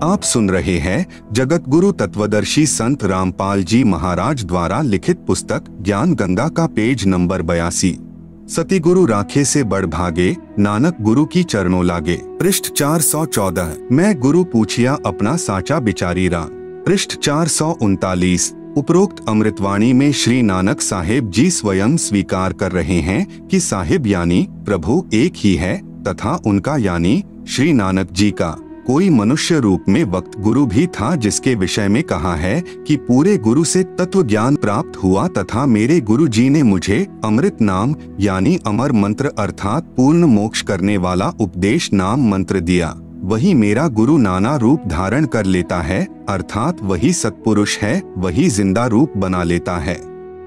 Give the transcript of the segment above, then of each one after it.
आप सुन रहे हैं जगत गुरु तत्वदर्शी संत रामपाल जी महाराज द्वारा लिखित पुस्तक ज्ञान गंगा का पेज नंबर 82। सतिगुरु राखे से बढ़ भागे, नानक गुरु की चरणों लागे। पृष्ठ 414। मैं गुरु पूछिया अपना साचा बिचारीरा। पृष्ठ 439। उपरोक्त अमृतवाणी में श्री नानक साहेब जी स्वयं स्वीकार कर रहे हैं कि साहिब यानी प्रभु एक ही है तथा उनका यानी श्री नानक जी का कोई मनुष्य रूप में वक्त गुरु भी था, जिसके विषय में कहा है कि पूरे गुरु से तत्व ज्ञान प्राप्त हुआ तथा मेरे गुरु जी ने मुझे अमृत नाम यानी अमर मंत्र अर्थात पूर्ण मोक्ष करने वाला उपदेश नाम मंत्र दिया। वही मेरा गुरु नाना रूप धारण कर लेता है, अर्थात वही सत्पुरुष है, वही जिंदा रूप बना लेता है।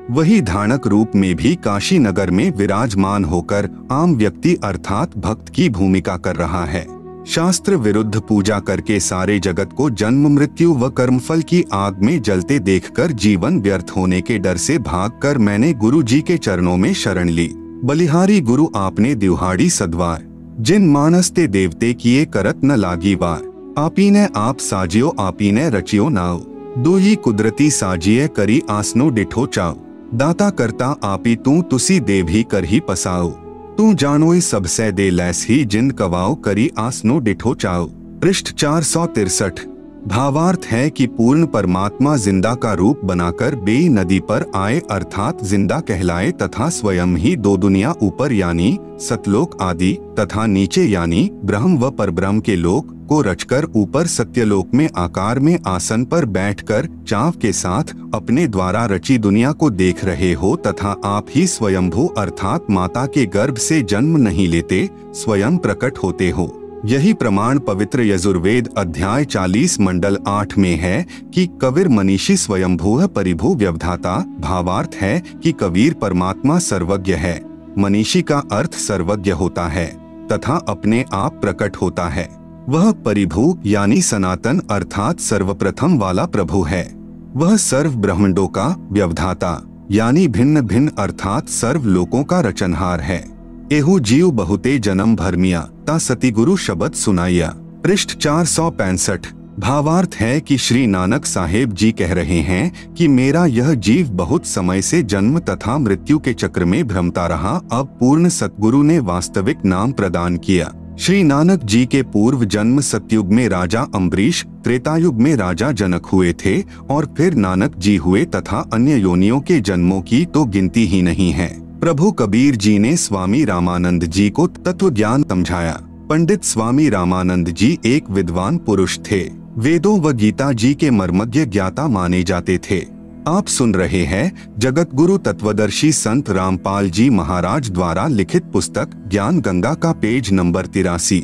वही धानक रूप में भी काशी नगर में विराजमान होकर आम व्यक्ति अर्थात भक्त की भूमिका कर रहा है। शास्त्र विरुद्ध पूजा करके सारे जगत को जन्म मृत्यु व कर्मफल की आग में जलते देखकर जीवन व्यर्थ होने के डर से भागकर मैंने गुरु जी के चरणों में शरण ली। बलिहारी गुरु आपने दिहाड़ी सदवार, जिन मानस ते देवते किए करत न लागी वार। आपी ने आप साजियो आपी ने रचियो नाव, दुही कुदरती साजिए करी आसनो डिठो चाव। दाता करता आपी तू तुसी देव ही कर ही पसाओ, तू जानोई सबसे दे लैस ही जिन कवाओ करी आसनो डिठो चाओ। पृष्ठ 463। भावार्थ है कि पूर्ण परमात्मा जिंदा का रूप बनाकर बेई नदी पर आए अर्थात जिंदा कहलाए तथा स्वयं ही दो दुनिया ऊपर यानी सतलोक आदि तथा नीचे यानी ब्रह्म व परब्रह्म के लोक को रचकर ऊपर सत्यलोक में आकार में आसन पर बैठकर चाव के साथ अपने द्वारा रची दुनिया को देख रहे हो तथा आप ही स्वयंभू अर्थात माता के गर्भ से जन्म नहीं लेते, स्वयं प्रकट होते हो। यही प्रमाण पवित्र यजुर्वेद अध्याय 40 मंडल 8 में है कि कबीर मनीषी स्वयंभू परिभू व्यवधाता। भावार्थ है कि कबीर परमात्मा सर्वज्ञ है। मनीषी का अर्थ सर्वज्ञ होता है तथा अपने आप प्रकट होता है। वह परिभू यानी सनातन अर्थात सर्वप्रथम वाला प्रभु है। वह सर्व ब्रह्मांडों का व्यवधाता यानी भिन्न भिन्न अर्थात सर्व लोकों का रचनहार है। एहू जीव बहुते जन्म भरमिया ता सतिगुरु शब्द सुनाइया। पृष्ठ 465। भावार्थ है कि श्री नानक साहेब जी कह रहे हैं कि मेरा यह जीव बहुत समय से जन्म तथा मृत्यु के चक्र में भ्रमता रहा, अब पूर्ण सतगुरु ने वास्तविक नाम प्रदान किया। श्री नानक जी के पूर्व जन्म सतयुग में राजा अम्बरीश, त्रेतायुग में राजा जनक हुए थे और फिर नानक जी हुए तथा अन्य योनियों के जन्मों की तो गिनती ही नहीं है। प्रभु कबीर जी ने स्वामी रामानंद जी को तत्व ज्ञान समझाया। पंडित स्वामी रामानंद जी एक विद्वान पुरुष थे। वेदों व गीता जी के मर्मज्ञ ज्ञाता माने जाते थे। आप सुन रहे हैं जगत गुरु तत्वदर्शी संत रामपाल जी महाराज द्वारा लिखित पुस्तक ज्ञान गंगा का पेज नंबर 83।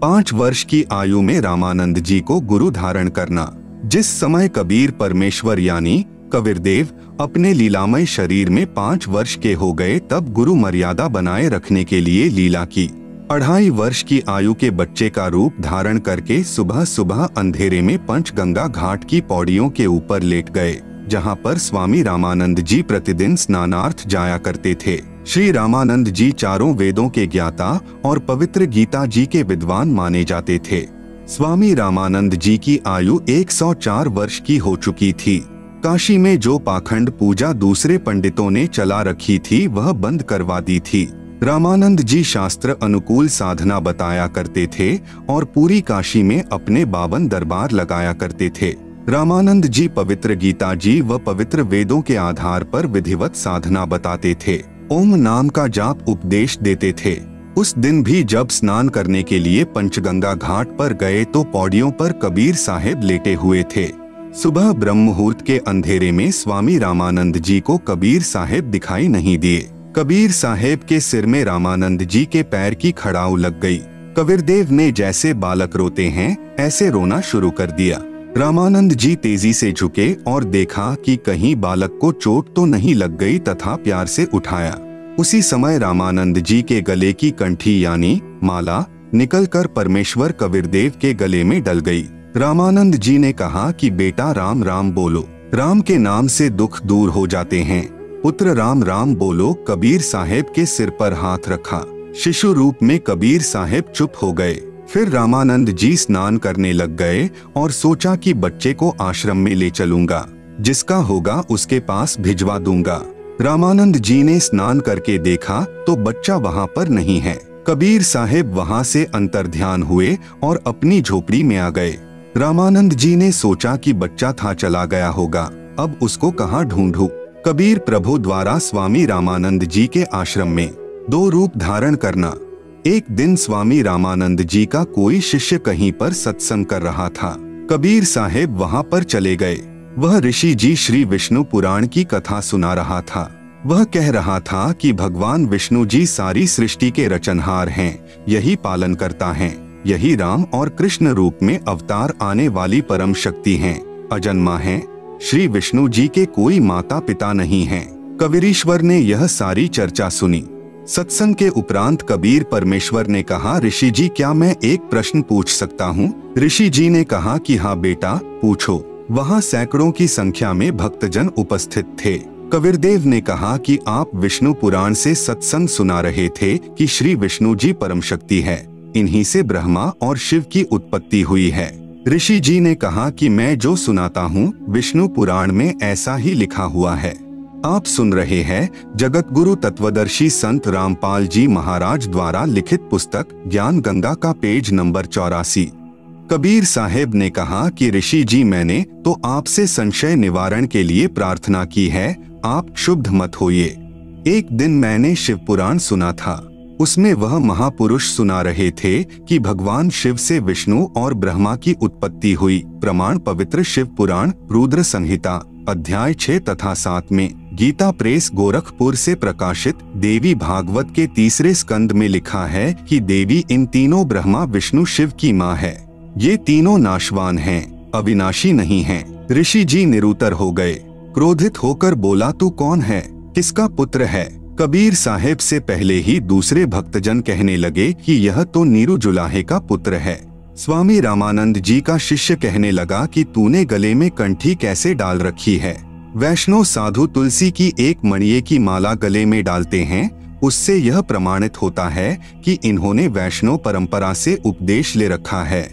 5 वर्ष की आयु में रामानंद जी को गुरु धारण करना। जिस समय कबीर परमेश्वर यानी कबीरदेव अपने लीलामय शरीर में 5 वर्ष के हो गए, तब गुरु मर्यादा बनाए रखने के लिए लीला की। 2.5 वर्ष की आयु के बच्चे का रूप धारण करके सुबह सुबह अंधेरे में पंचगंगा घाट की पौड़ियों के ऊपर लेट गए, जहां पर स्वामी रामानंद जी प्रतिदिन स्नानार्थ जाया करते थे। श्री रामानंद जी चारों वेदों के ज्ञाता और पवित्र गीता जी के विद्वान माने जाते थे। स्वामी रामानंद जी की आयु 104 वर्ष की हो चुकी थी। काशी में जो पाखंड पूजा दूसरे पंडितों ने चला रखी थी वह बंद करवा दी थी। रामानंद जी शास्त्र अनुकूल साधना बताया करते थे और पूरी काशी में अपने 52 दरबार लगाया करते थे। रामानंद जी पवित्र गीता जी व पवित्र वेदों के आधार पर विधिवत साधना बताते थे। ओम नाम का जाप उपदेश देते थे। उस दिन भी जब स्नान करने के लिए पंचगंगा घाट पर गए तो पौड़ियों पर कबीर साहेब लेटे हुए थे। सुबह ब्रह्म मुहूर्त के अंधेरे में स्वामी रामानंद जी को कबीर साहेब दिखाई नहीं दिए। कबीर साहेब के सिर में रामानंद जी के पैर की खड़ाऊ लग गई। कबीरदेव ने जैसे बालक रोते हैं ऐसे रोना शुरू कर दिया। रामानंद जी तेजी से झुके और देखा कि कहीं बालक को चोट तो नहीं लग गई तथा प्यार से उठाया। उसी समय रामानंद जी के गले की कंठी यानी माला निकलकर परमेश्वर कबीरदेव के गले में डल गई। रामानंद जी ने कहा कि बेटा राम राम बोलो, राम के नाम से दुख दूर हो जाते हैं। पुत्र राम राम बोलो। कबीर साहेब के सिर पर हाथ रखा। शिशु रूप में कबीर साहेब चुप हो गए। फिर रामानंद जी स्नान करने लग गए और सोचा कि बच्चे को आश्रम में ले चलूंगा, जिसका होगा उसके पास भिजवा दूंगा। रामानंद जी ने स्नान करके देखा तो बच्चा वहां पर नहीं है। कबीर साहेब वहां से अंतर्ध्यान हुए और अपनी झोपड़ी में आ गए। रामानंद जी ने सोचा कि बच्चा था चला गया होगा, अब उसको कहाँ ढूंढूं। कबीर प्रभु द्वारा स्वामी रामानंद जी के आश्रम में 2 रूप धारण करना। एक दिन स्वामी रामानंद जी का कोई शिष्य कहीं पर सत्संग कर रहा था। कबीर साहेब वहां पर चले गए। वह ऋषि जी श्री विष्णु पुराण की कथा सुना रहा था। वह कह रहा था कि भगवान विष्णु जी सारी सृष्टि के रचनहार हैं, यही पालन करता हैं, यही राम और कृष्ण रूप में अवतार आने वाली परम शक्ति हैं, अजन्मा हैं। श्री विष्णु जी के कोई माता पिता नहीं हैं। कबीरेश्वर ने यह सारी चर्चा सुनी। सत्संग के उपरांत कबीर परमेश्वर ने कहा, ऋषि जी क्या मैं एक प्रश्न पूछ सकता हूँ? ऋषि जी ने कहा कि हाँ बेटा पूछो। वहाँ सैकड़ों की संख्या में भक्तजन उपस्थित थे। कबीरदेव ने कहा कि आप विष्णु पुराण से सत्संग सुना रहे थे कि श्री विष्णु जी परम शक्ति है, इन्हीं से ब्रह्मा और शिव की उत्पत्ति हुई है। ऋषि जी ने कहा कि मैं जो सुनाता हूँ विष्णु पुराण में ऐसा ही लिखा हुआ है। आप सुन रहे हैं जगत गुरु तत्वदर्शी संत रामपाल जी महाराज द्वारा लिखित पुस्तक ज्ञान गंगा का पेज नंबर 84। कबीर साहेब ने कहा कि ऋषि जी मैंने तो आपसे संशय निवारण के लिए प्रार्थना की है, आप क्षुब्ध मत होइए। एक दिन मैंने शिव पुराण सुना था। उसमें वह महापुरुष सुना रहे थे कि भगवान शिव से विष्णु और ब्रह्मा की उत्पत्ति हुई। प्रमाण पवित्र शिव पुराण रुद्र संहिता अध्याय 6 तथा 7 में, गीता प्रेस गोरखपुर से प्रकाशित देवी भागवत के 3 स्कंद में लिखा है कि देवी इन तीनों ब्रह्मा विष्णु शिव की माँ है। ये तीनों नाशवान हैं, अविनाशी नहीं हैं। ऋषि जी निरुत्तर हो गए। क्रोधित होकर बोला, तू कौन है, किसका पुत्र है? कबीर साहेब से पहले ही दूसरे भक्तजन कहने लगे कि यह तो नीरू जुलाहे का पुत्र है। स्वामी रामानंद जी का शिष्य कहने लगा कि तूने गले में कंठी कैसे डाल रखी है? वैष्णव साधु तुलसी की एक मणिये की माला गले में डालते हैं, उससे यह प्रमाणित होता है कि इन्होंने वैष्णव परंपरा से उपदेश ले रखा है।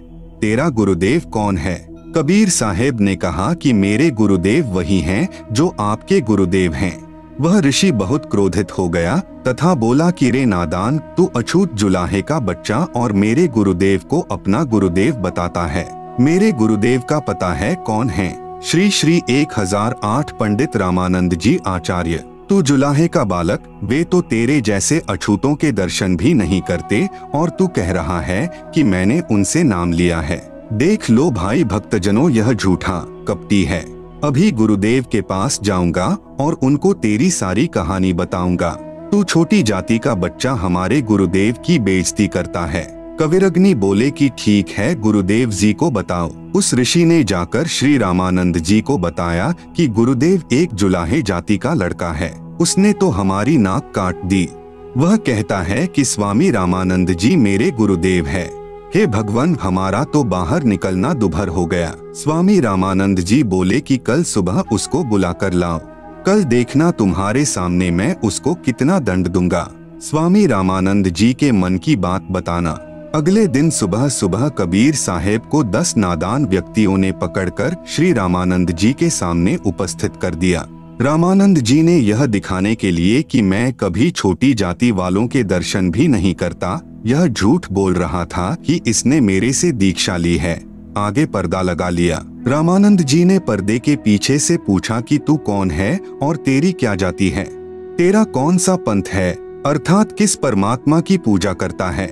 तेरा गुरुदेव कौन है? कबीर साहेब ने कहा कि मेरे गुरुदेव वही हैं जो आपके गुरुदेव हैं। वह ऋषि बहुत क्रोधित हो गया तथा बोला कि रे नादान, तू अछूत जुलाहे का बच्चा और मेरे गुरुदेव को अपना गुरुदेव बताता है। मेरे गुरुदेव का पता है कौन है? श्री श्री 1008 पंडित रामानंद जी आचार्य। तू जुलाहे का बालक, वे तो तेरे जैसे अछूतों के दर्शन भी नहीं करते और तू कह रहा है कि मैंने उनसे नाम लिया है। देख लो भाई भक्तजनों, यह झूठा कपटी है। अभी गुरुदेव के पास जाऊंगा और उनको तेरी सारी कहानी बताऊंगा। तू छोटी जाति का बच्चा हमारे गुरुदेव की बेइज्जती करता है। कविरग्नि बोले कि ठीक है, गुरुदेव जी को बताओ। उस ऋषि ने जाकर श्री रामानंद जी को बताया कि गुरुदेव एक जुलाहे जाति का लड़का है, उसने तो हमारी नाक काट दी। वह कहता है कि स्वामी रामानंद जी मेरे गुरुदेव है। हे भगवान, हमारा तो बाहर निकलना दुभर हो गया। स्वामी रामानंद जी बोले कि कल सुबह उसको बुलाकर लाओ, कल देखना तुम्हारे सामने मैं उसको कितना दंड दूंगा। स्वामी रामानंद जी के मन की बात बताना। अगले दिन सुबह सुबह कबीर साहेब को 10 नादान व्यक्तियों ने पकड़कर श्री रामानंद जी के सामने उपस्थित कर दिया। रामानंद जी ने यह दिखाने के लिए कि मैं कभी छोटी जाति वालों के दर्शन भी नहीं करता, यह झूठ बोल रहा था कि इसने मेरे से दीक्षा ली है, आगे पर्दा लगा लिया। रामानंद जी ने पर्दे के पीछे से पूछा कि तू कौन है और तेरी क्या जाति है, तेरा कौन सा पंथ है, अर्थात किस परमात्मा की पूजा करता है।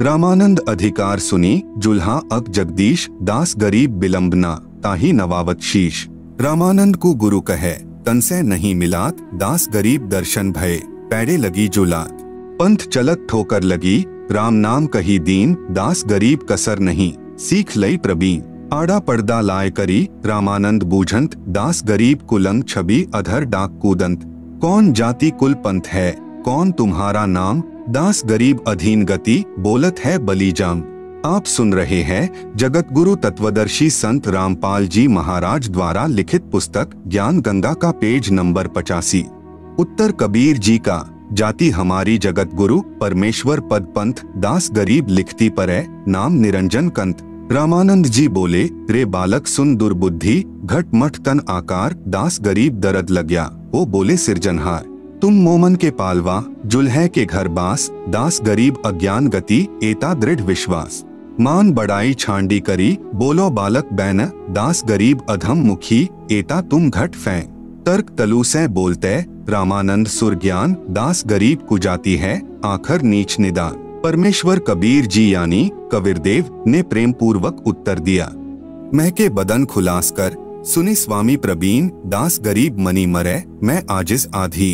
रामानंद अधिकार सुनी, जुल्हा अक जगदीश दास गरीब बिलम्बना ताही नवावत शीश। रामानंद को गुरु कहे तन से नहीं मिलात, दास गरीब दर्शन भय पैड़े लगी जुलात। पंथ चलत ठोकर लगी, राम नाम कही दीन, दास गरीब कसर नहीं सीख लई प्रबीन। आड़ा पर्दा लाए करी, रामानंद बूझंत, दास गरीब कुलंग छवि अधर डाक कूदंत। कौन जाति कुल पंथ है, कौन तुम्हारा नाम, दास गरीब अधीन गति, बोलत है बलीजाम। आप सुन रहे हैं जगत गुरु तत्वदर्शी संत रामपाल जी महाराज द्वारा लिखित पुस्तक ज्ञान गंगा का पेज नंबर 85। उत्तर कबीर जी का जाति हमारी जगत गुरु परमेश्वर पद पंथ दास गरीब लिखती पर है नाम निरंजन कंत। रामानंद जी बोले, रे बालक सुन दुर्बुद्धि घट मठ तन आकार दास गरीब दर्द लग्या। वो बोले सिरजनहार तुम मोमन के पालवा जुल्हे के घर बास दास गरीब अज्ञान गति एता दृढ़ विश्वास। मान बड़ाई छांडी करी बोलो बालक बैन दास गरीब अधम मुखी एता तुम घट फै। तर्क तलु से बोलते रामानंद सुर ज्ञान दास गरीब कुजाती है आखर नीच निदान। परमेश्वर कबीर जी यानी कबीरदेव ने प्रेम पूर्वक उत्तर दिया। महके बदन खुलास कर सुनी स्वामी प्रवीण दास गरीब मनी मरे मैं आजिज आधी।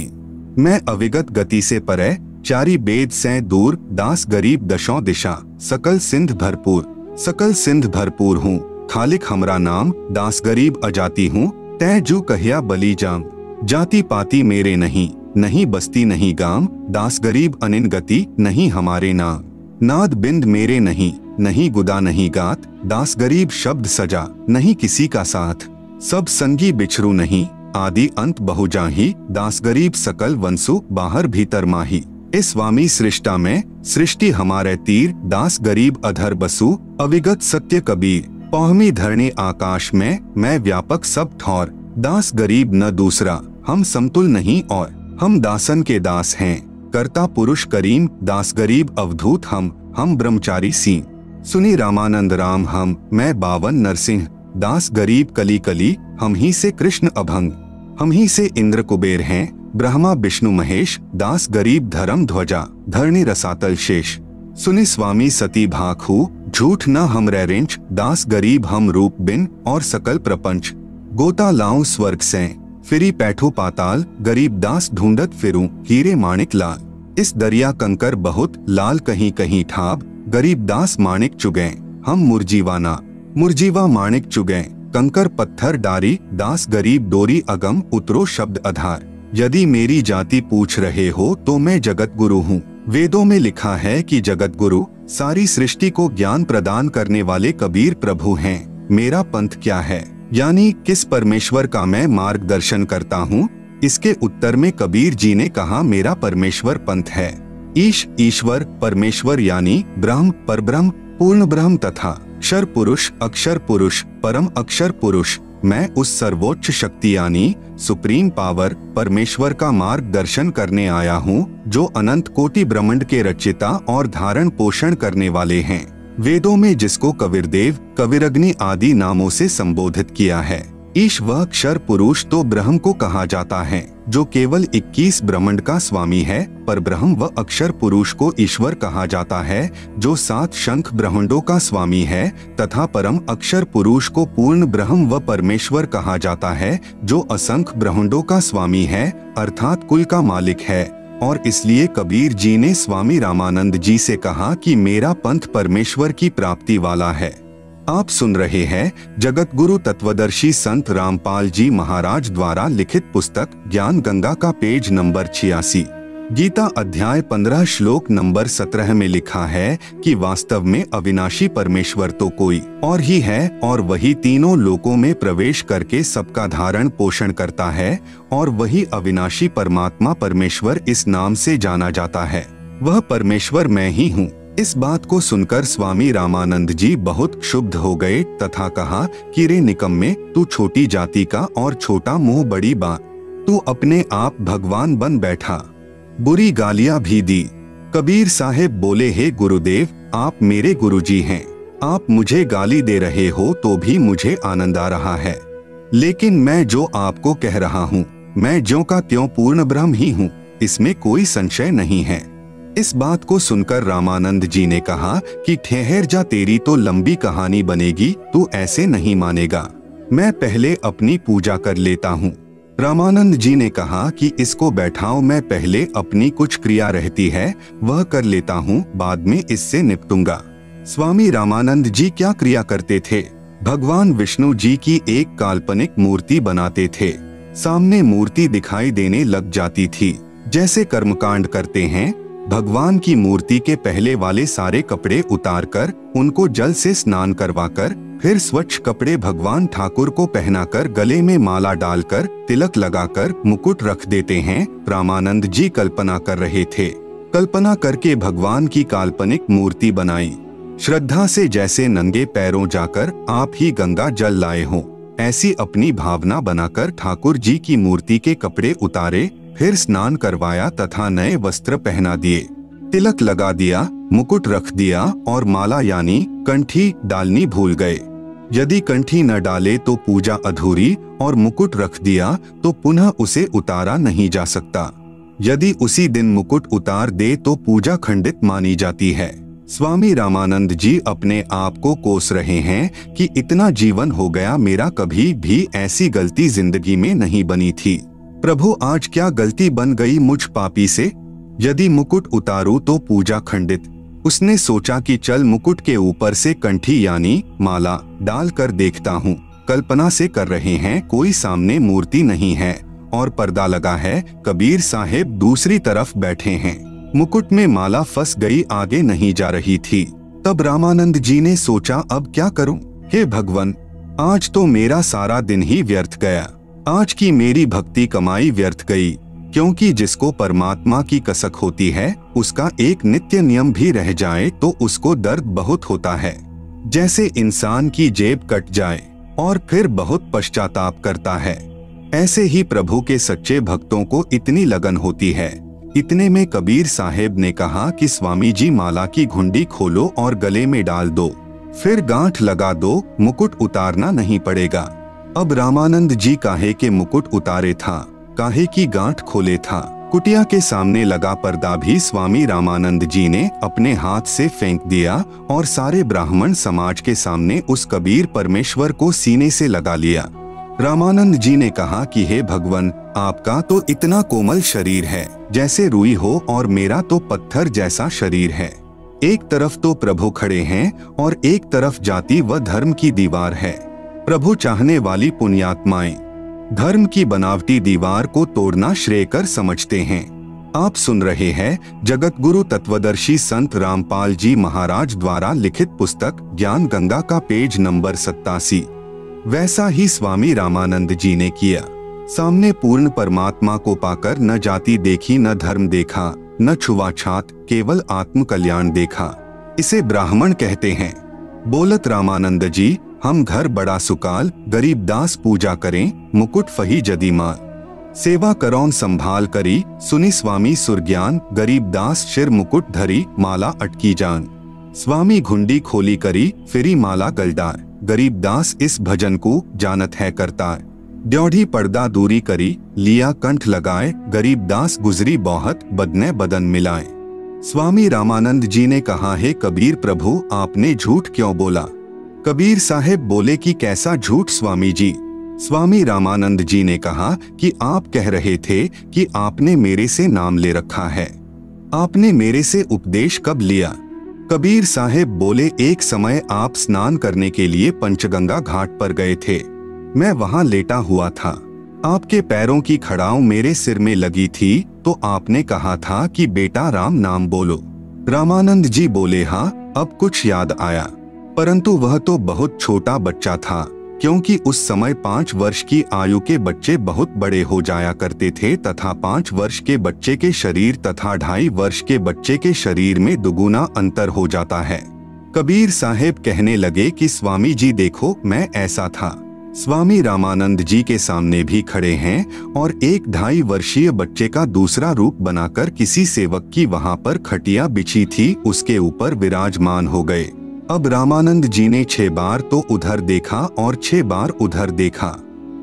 मैं अविगत गति से परे चारी बेद से दूर दास गरीब दशों दिशा सकल सिंध भरपूर हूँ खालिक हमरा नाम दास गरीब अजाती हूँ तै जू कहिया बली जाम। जाति पाती मेरे नहीं बस्ती नहीं गाम दास गरीब अनिन गति नहीं हमारे नाम। नाद बिंद मेरे नहीं गुदा नहीं गात दास गरीब शब्द सजा नहीं किसी का साथ। सब संगी बिछरू नहीं आदि अंत बहुजाही दास गरीब सकल वंसु बाहर भीतर माही। इस स्वामी सृष्टा में सृष्टि हमारे तीर दास गरीब अधर बसु अविगत सत्य कबीर। पौहमी धरणी आकाश में मैं व्यापक सब ठौर दास गरीब न दूसरा हम समतुल नहीं और हम दासन के दास हैं। कर्ता पुरुष करीम दास गरीब अवधूत हम ब्रह्मचारी सी। सुनी रामानंद राम हम मैं बावन नरसिंह दास गरीब कली कली हम ही से कृष्ण अभंग। हम ही से इंद्र कुबेर हैं ब्रह्मा विष्णु महेश दास गरीब धर्म ध्वजा धरणी रसातल शेष। सुनी स्वामी सती भाखू झूठ न हम रेंच दास गरीब हम रूप बिन और सकल प्रपंच। गोता लाऊं स्वर्ग से फिरी पैठू पाताल गरीब दास ढूंढत फिरूं हीरे माणिक लाल। इस दरिया कंकर बहुत लाल कहीं कहीं ठाब गरीब दास माणिक चुगे हम मुरजीवा माणिक चुगे कंकर पत्थर डारी दास गरीब डोरी अगम उतरो शब्द आधार। यदि मेरी जाति पूछ रहे हो तो मैं जगत गुरु हूँ। वेदों में लिखा है कि जगत गुरु सारी सृष्टि को ज्ञान प्रदान करने वाले कबीर प्रभु हैं। मेरा पंथ क्या है यानी किस परमेश्वर का मैं मार्गदर्शन करता हूँ। इसके उत्तर में कबीर जी ने कहा मेरा परमेश्वर पंथ है। ईश्वर परमेश्वर यानी ब्रह्म परब्रह्म पूर्ण ब्रह्म तथा अक्षर पुरुष परम अक्षर पुरुष। मैं उस सर्वोच्च शक्ति यानी सुप्रीम पावर परमेश्वर का मार्गदर्शन करने आया हूँ जो अनंत कोटि ब्रह्मांड के रचयिता और धारण पोषण करने वाले हैं। वेदों में जिसको कबीरदेव कबीरअग्नि आदि नामों से संबोधित किया है। ईश व अक्षर पुरुष तो ब्रह्म को कहा जाता है जो केवल 21 ब्रह्मांड का स्वामी है। पर ब्रह्म व अक्षर पुरुष को ईश्वर कहा जाता है जो 7 शंख ब्रह्मांडों का स्वामी है तथा परम अक्षर पुरुष को पूर्ण ब्रह्म व परमेश्वर कहा जाता है जो असंख्य ब्रह्मांडों का स्वामी है अर्थात कुल का मालिक है। और इसलिए कबीर जी ने स्वामी रामानंद जी से कहा कि मेरा पंथ परमेश्वर की प्राप्ति वाला है। आप सुन रहे हैं जगत गुरु तत्वदर्शी संत रामपाल जी महाराज द्वारा लिखित पुस्तक ज्ञान गंगा का पेज नंबर 86। गीता अध्याय 15 श्लोक नंबर 17 में लिखा है कि वास्तव में अविनाशी परमेश्वर तो कोई और ही है और वही तीनों लोकों में प्रवेश करके सबका धारण पोषण करता है और वही अविनाशी परमात्मा परमेश्वर इस नाम से जाना जाता है। वह परमेश्वर मैं ही हूँ। इस बात को सुनकर स्वामी रामानंद जी बहुत क्षुब्ध हो गए तथा कहा कि रे निकम्मे तू छोटी जाति का और छोटा मुंह बड़ी बात, तू अपने आप भगवान बन बैठा। बुरी गालियां भी दी। कबीर साहेब बोले हे गुरुदेव आप मेरे गुरुजी हैं, आप मुझे गाली दे रहे हो तो भी मुझे आनंद आ रहा है, लेकिन मैं जो आपको कह रहा हूँ मैं ज्यों का त्यों पूर्ण ब्रह्म ही हूँ, इसमें कोई संशय नहीं है। इस बात को सुनकर रामानंद जी ने कहा कि ठहर जा, तेरी तो लंबी कहानी बनेगी, तू ऐसे नहीं मानेगा, मैं पहले अपनी पूजा कर लेता हूँ। रामानंद जी ने कहा कि इसको बैठाओ, मैं पहले अपनी कुछ क्रिया रहती है वह कर लेता हूँ, बाद में इससे निपटूंगा। स्वामी रामानंद जी क्या क्रिया करते थे? भगवान विष्णु जी की एक काल्पनिक मूर्ति बनाते थे। सामने मूर्ति दिखाई देने लग जाती थी। जैसे कर्मकांड करते हैं, भगवान की मूर्ति के पहले वाले सारे कपड़े उतारकर उनको जल से स्नान करवाकर फिर स्वच्छ कपड़े भगवान ठाकुर को पहनाकर गले में माला डालकर तिलक लगाकर मुकुट रख देते हैं। रामानंद जी कल्पना कर रहे थे। कल्पना करके भगवान की काल्पनिक मूर्ति बनाई। श्रद्धा से जैसे नंगे पैरों जाकर आप ही गंगा जल लाए हों, ऐसी अपनी भावना बनाकर ठाकुर जी की मूर्ति के कपड़े उतारे, फिर स्नान करवाया तथा नए वस्त्र पहना दिए, तिलक लगा दिया, मुकुट रख दिया और माला यानी कंठी डालनी भूल गए। यदि कंठी न डाले तो पूजा अधूरी और मुकुट रख दिया तो पुनः उसे उतारा नहीं जा सकता। यदि उसी दिन मुकुट उतार दे तो पूजा खंडित मानी जाती है। स्वामी रामानंद जी अपने आप को कोस रहे हैं कि इतना जीवन हो गया, मेरा कभी भी ऐसी गलती जिंदगी में नहीं बनी थी। प्रभु आज क्या गलती बन गई मुझ पापी से? यदि मुकुट उतारूं तो पूजा खंडित। उसने सोचा कि चल मुकुट के ऊपर से कंठी यानी माला डाल कर देखता हूँ। कल्पना से कर रहे हैं, कोई सामने मूर्ति नहीं है और पर्दा लगा है। कबीर साहेब दूसरी तरफ बैठे हैं। मुकुट में माला फंस गई, आगे नहीं जा रही थी। तब रामानंद जी ने सोचा, अब क्या करूं? हे भगवान, आज तो मेरा सारा दिन ही व्यर्थ गया। आज की मेरी भक्ति कमाई व्यर्थ गई, क्योंकि जिसको परमात्मा की कसक होती है उसका एक नित्य नियम भी रह जाए तो उसको दर्द बहुत होता है। जैसे इंसान की जेब कट जाए और फिर बहुत पश्चाताप करता है, ऐसे ही प्रभु के सच्चे भक्तों को इतनी लगन होती है। इतने में कबीर साहेब ने कहा कि स्वामी जी माला की घुंडी खोलो और गले में डाल दो, फिर गांठ लगा दो, मुकुट उतारना नहीं पड़ेगा। अब रामानंद जी काहे के मुकुट उतारे था, काहे की गांठ खोले था। कुटिया के सामने लगा पर्दा भी स्वामी रामानंद जी ने अपने हाथ से फेंक दिया और सारे ब्राह्मण समाज के सामने उस कबीर परमेश्वर को सीने से लगा लिया। रामानंद जी ने कहा कि हे भगवान, आपका तो इतना कोमल शरीर है जैसे रुई हो और मेरा तो पत्थर जैसा शरीर है। एक तरफ तो प्रभु खड़े हैं और एक तरफ जाति व धर्म की दीवार है। प्रभु चाहने वाली पुण्यात्माएं धर्म की बनावटी दीवार को तोड़ना श्रेयकर समझते हैं। आप सुन रहे हैं जगत गुरु तत्वदर्शी संत रामपाल जी महाराज द्वारा लिखित पुस्तक ज्ञान गंगा का पेज नंबर 87। वैसा ही स्वामी रामानंद जी ने किया। सामने पूर्ण परमात्मा को पाकर न जाति देखी, न धर्म देखा, न छुआछात, केवल आत्म कल्याण देखा। इसे ब्राह्मण कहते हैं। बोलत रामानंद जी, हम घर बड़ा सुकाल, गरीब दास पूजा करें, मुकुट फही जदी माल। सेवा करौन संभाल करी, सुनी स्वामी सुरज्ञान, गरीब दास शिर मुकुट धरी, माला अटकी जान। स्वामी घुंडी खोली करी, फिरी माला गलडार, गरीब दास इस भजन को जानत है करतार। ड्योढ़ी पर्दा दूरी करी, लिया कंठ लगाए, गरीब दास गुजरी बहुत, बदने बदन मिलाए। स्वामी रामानंद जी ने कहा, हे कबीर प्रभु, आपने झूठ क्यों बोला? कबीर साहेब बोले कि कैसा झूठ स्वामी जी? स्वामी रामानंद जी ने कहा कि आप कह रहे थे कि आपने मेरे से नाम ले रखा है। आपने मेरे से उपदेश कब लिया? कबीर साहेब बोले, एक समय आप स्नान करने के लिए पंचगंगा घाट पर गए थे। मैं वहां लेटा हुआ था। आपके पैरों की खड़ाऊ मेरे सिर में लगी थी तो आपने कहा था कि बेटा राम नाम बोलो। रामानंद जी बोले, हाँ, अब कुछ याद आया, परंतु वह तो बहुत छोटा बच्चा था, क्योंकि उस समय 5 वर्ष की आयु के बच्चे बहुत बड़े हो जाया करते थे तथा 5 वर्ष के बच्चे के शरीर तथा 2.5 वर्ष के बच्चे के शरीर में दुगुना अंतर हो जाता है। कबीर साहेब कहने लगे कि स्वामी जी देखो, मैं ऐसा था। स्वामी रामानंद जी के सामने भी खड़े हैं और एक 2.5 वर्षीय बच्चे का दूसरा रूप बनाकर किसी सेवक की वहां पर खटिया बिछी थी उसके ऊपर विराजमान हो गए। अब रामानंद जी ने 6 बार तो उधर देखा और 6 बार उधर देखा,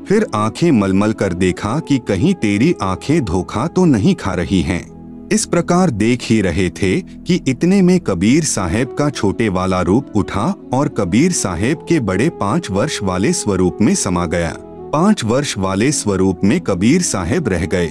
फिर आंखें मलमल कर देखा कि कहीं तेरी आंखें धोखा तो नहीं खा रही हैं। इस प्रकार देख ही रहे थे कि इतने में कबीर साहेब का छोटे वाला रूप उठा और कबीर साहेब के बड़े 5 वर्ष वाले स्वरूप में समा गया। 5 वर्ष वाले स्वरूप में कबीर साहेब रह गए।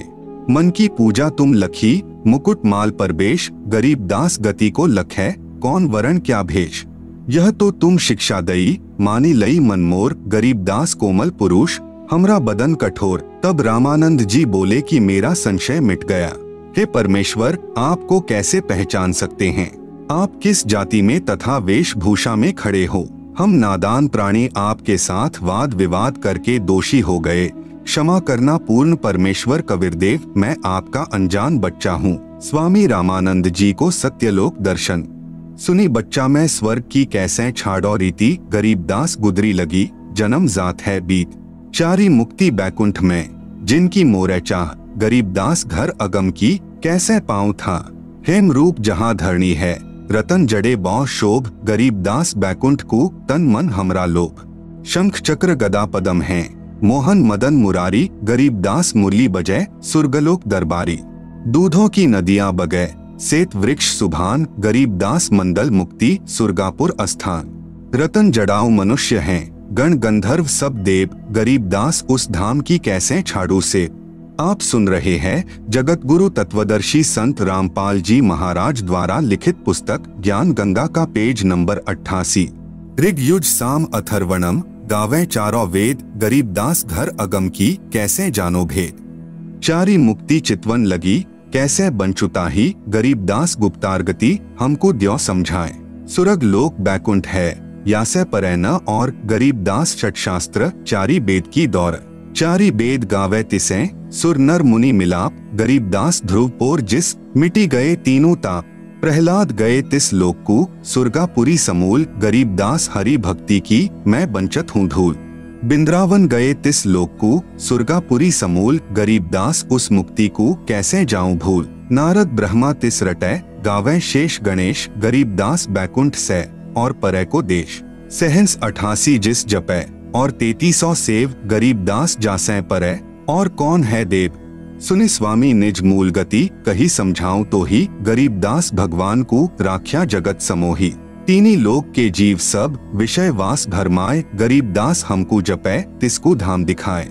मन की पूजा तुम लखी, मुकुट माल पर बेश, गरीब दास गति को लखै, कौन वरण क्या भेष। यह तो तुम शिक्षा दई, मानी लई मनमोर, गरीब दास कोमल पुरुष, हमरा बदन कठोर। तब रामानंद जी बोले कि मेरा संशय मिट गया। हे परमेश्वर, आपको कैसे पहचान सकते हैं? आप किस जाति में तथा वेशभूषा में खड़े हो? हम नादान प्राणी आपके साथ वाद विवाद करके दोषी हो गए, क्षमा करना पूर्ण परमेश्वर कबीरदेव, मैं आपका अनजान बच्चा हूँ। स्वामी रामानंद जी को सत्यलोक दर्शन। सुनी बच्चा मैं स्वर्ग की कैसे छाड़ो रीति, गरीबदास गुदरी लगी, जन्म जात है बीत। चारी मुक्ति बैकुंठ में, जिनकी मोरे चाह, गरीबदास घर अगम की कैसे पाऊं था। हेम रूप जहाँ धरणी है, रतन जड़े बौ शोभ, गरीबदास बैकुंठ को तन मन हमरा लोभ। शंख चक्र गदा पदम है, मोहन मदन मुरारी, गरीबदास मुरली बजै, सुरगलोक दरबारी। दूधों की नदियां बगै, सेत वृक्ष सुभान, गरीबदास मंडल मुक्ति, सुरगापुर अस्थान। रतन जड़ाऊ मनुष्य हैं, गण गंधर्व सब देव, गरीबदास उस धाम की कैसे छाड़ू से। आप सुन रहे हैं जगत गुरु तत्वदर्शी संत रामपाल जी महाराज द्वारा लिखित पुस्तक ज्ञान गंगा का पेज नंबर 88। ऋग युज साम अथर्वणम, गावे चारों वेद, गरीबदास घर अगम की कैसे जानो भेद। चारी मुक्ति चितवन लगी, कैसे बंचुता ही, गरीबदास गुप्तारगति हमको द्यो समझाए। सुरग लोक बैकुंठ है, यासे परे न और, गरीबदास षटशास्त्र चारी वेद की दौर। चारी वेद गावे तिसे, सुर नर मुनि मिलाप, गरीबदास ध्रुवपोर जिस, मिटी गए तीनों ताप। प्रहलाद गए तिस लोक को, सुरगापुरी समूल, गरीबदास हरि भक्ति की मैं बंचत हूँ धूल। बिंद्रावन गए तिस लोक को, सुरगापुरी समूल, गरीबदास उस मुक्ति को कैसे जाऊं भूल। नारद ब्रह्मा तिस रटै, गावे शेष गणेश, गरीबदास बैकुंठ से और परे को देश। सहंस 88 जिस जपै, और 3300 सेव, गरीबदास जासै परे, और कौन है देव। सुनि स्वामी निज मूल गति, कही समझाऊं तो ही, गरीबदास भगवान को राख्या जगत समोही। तीनी लोक के जीव सब, विषय वास भरमाए, गरीबदास हमको जपै, तिसको धाम दिखाए।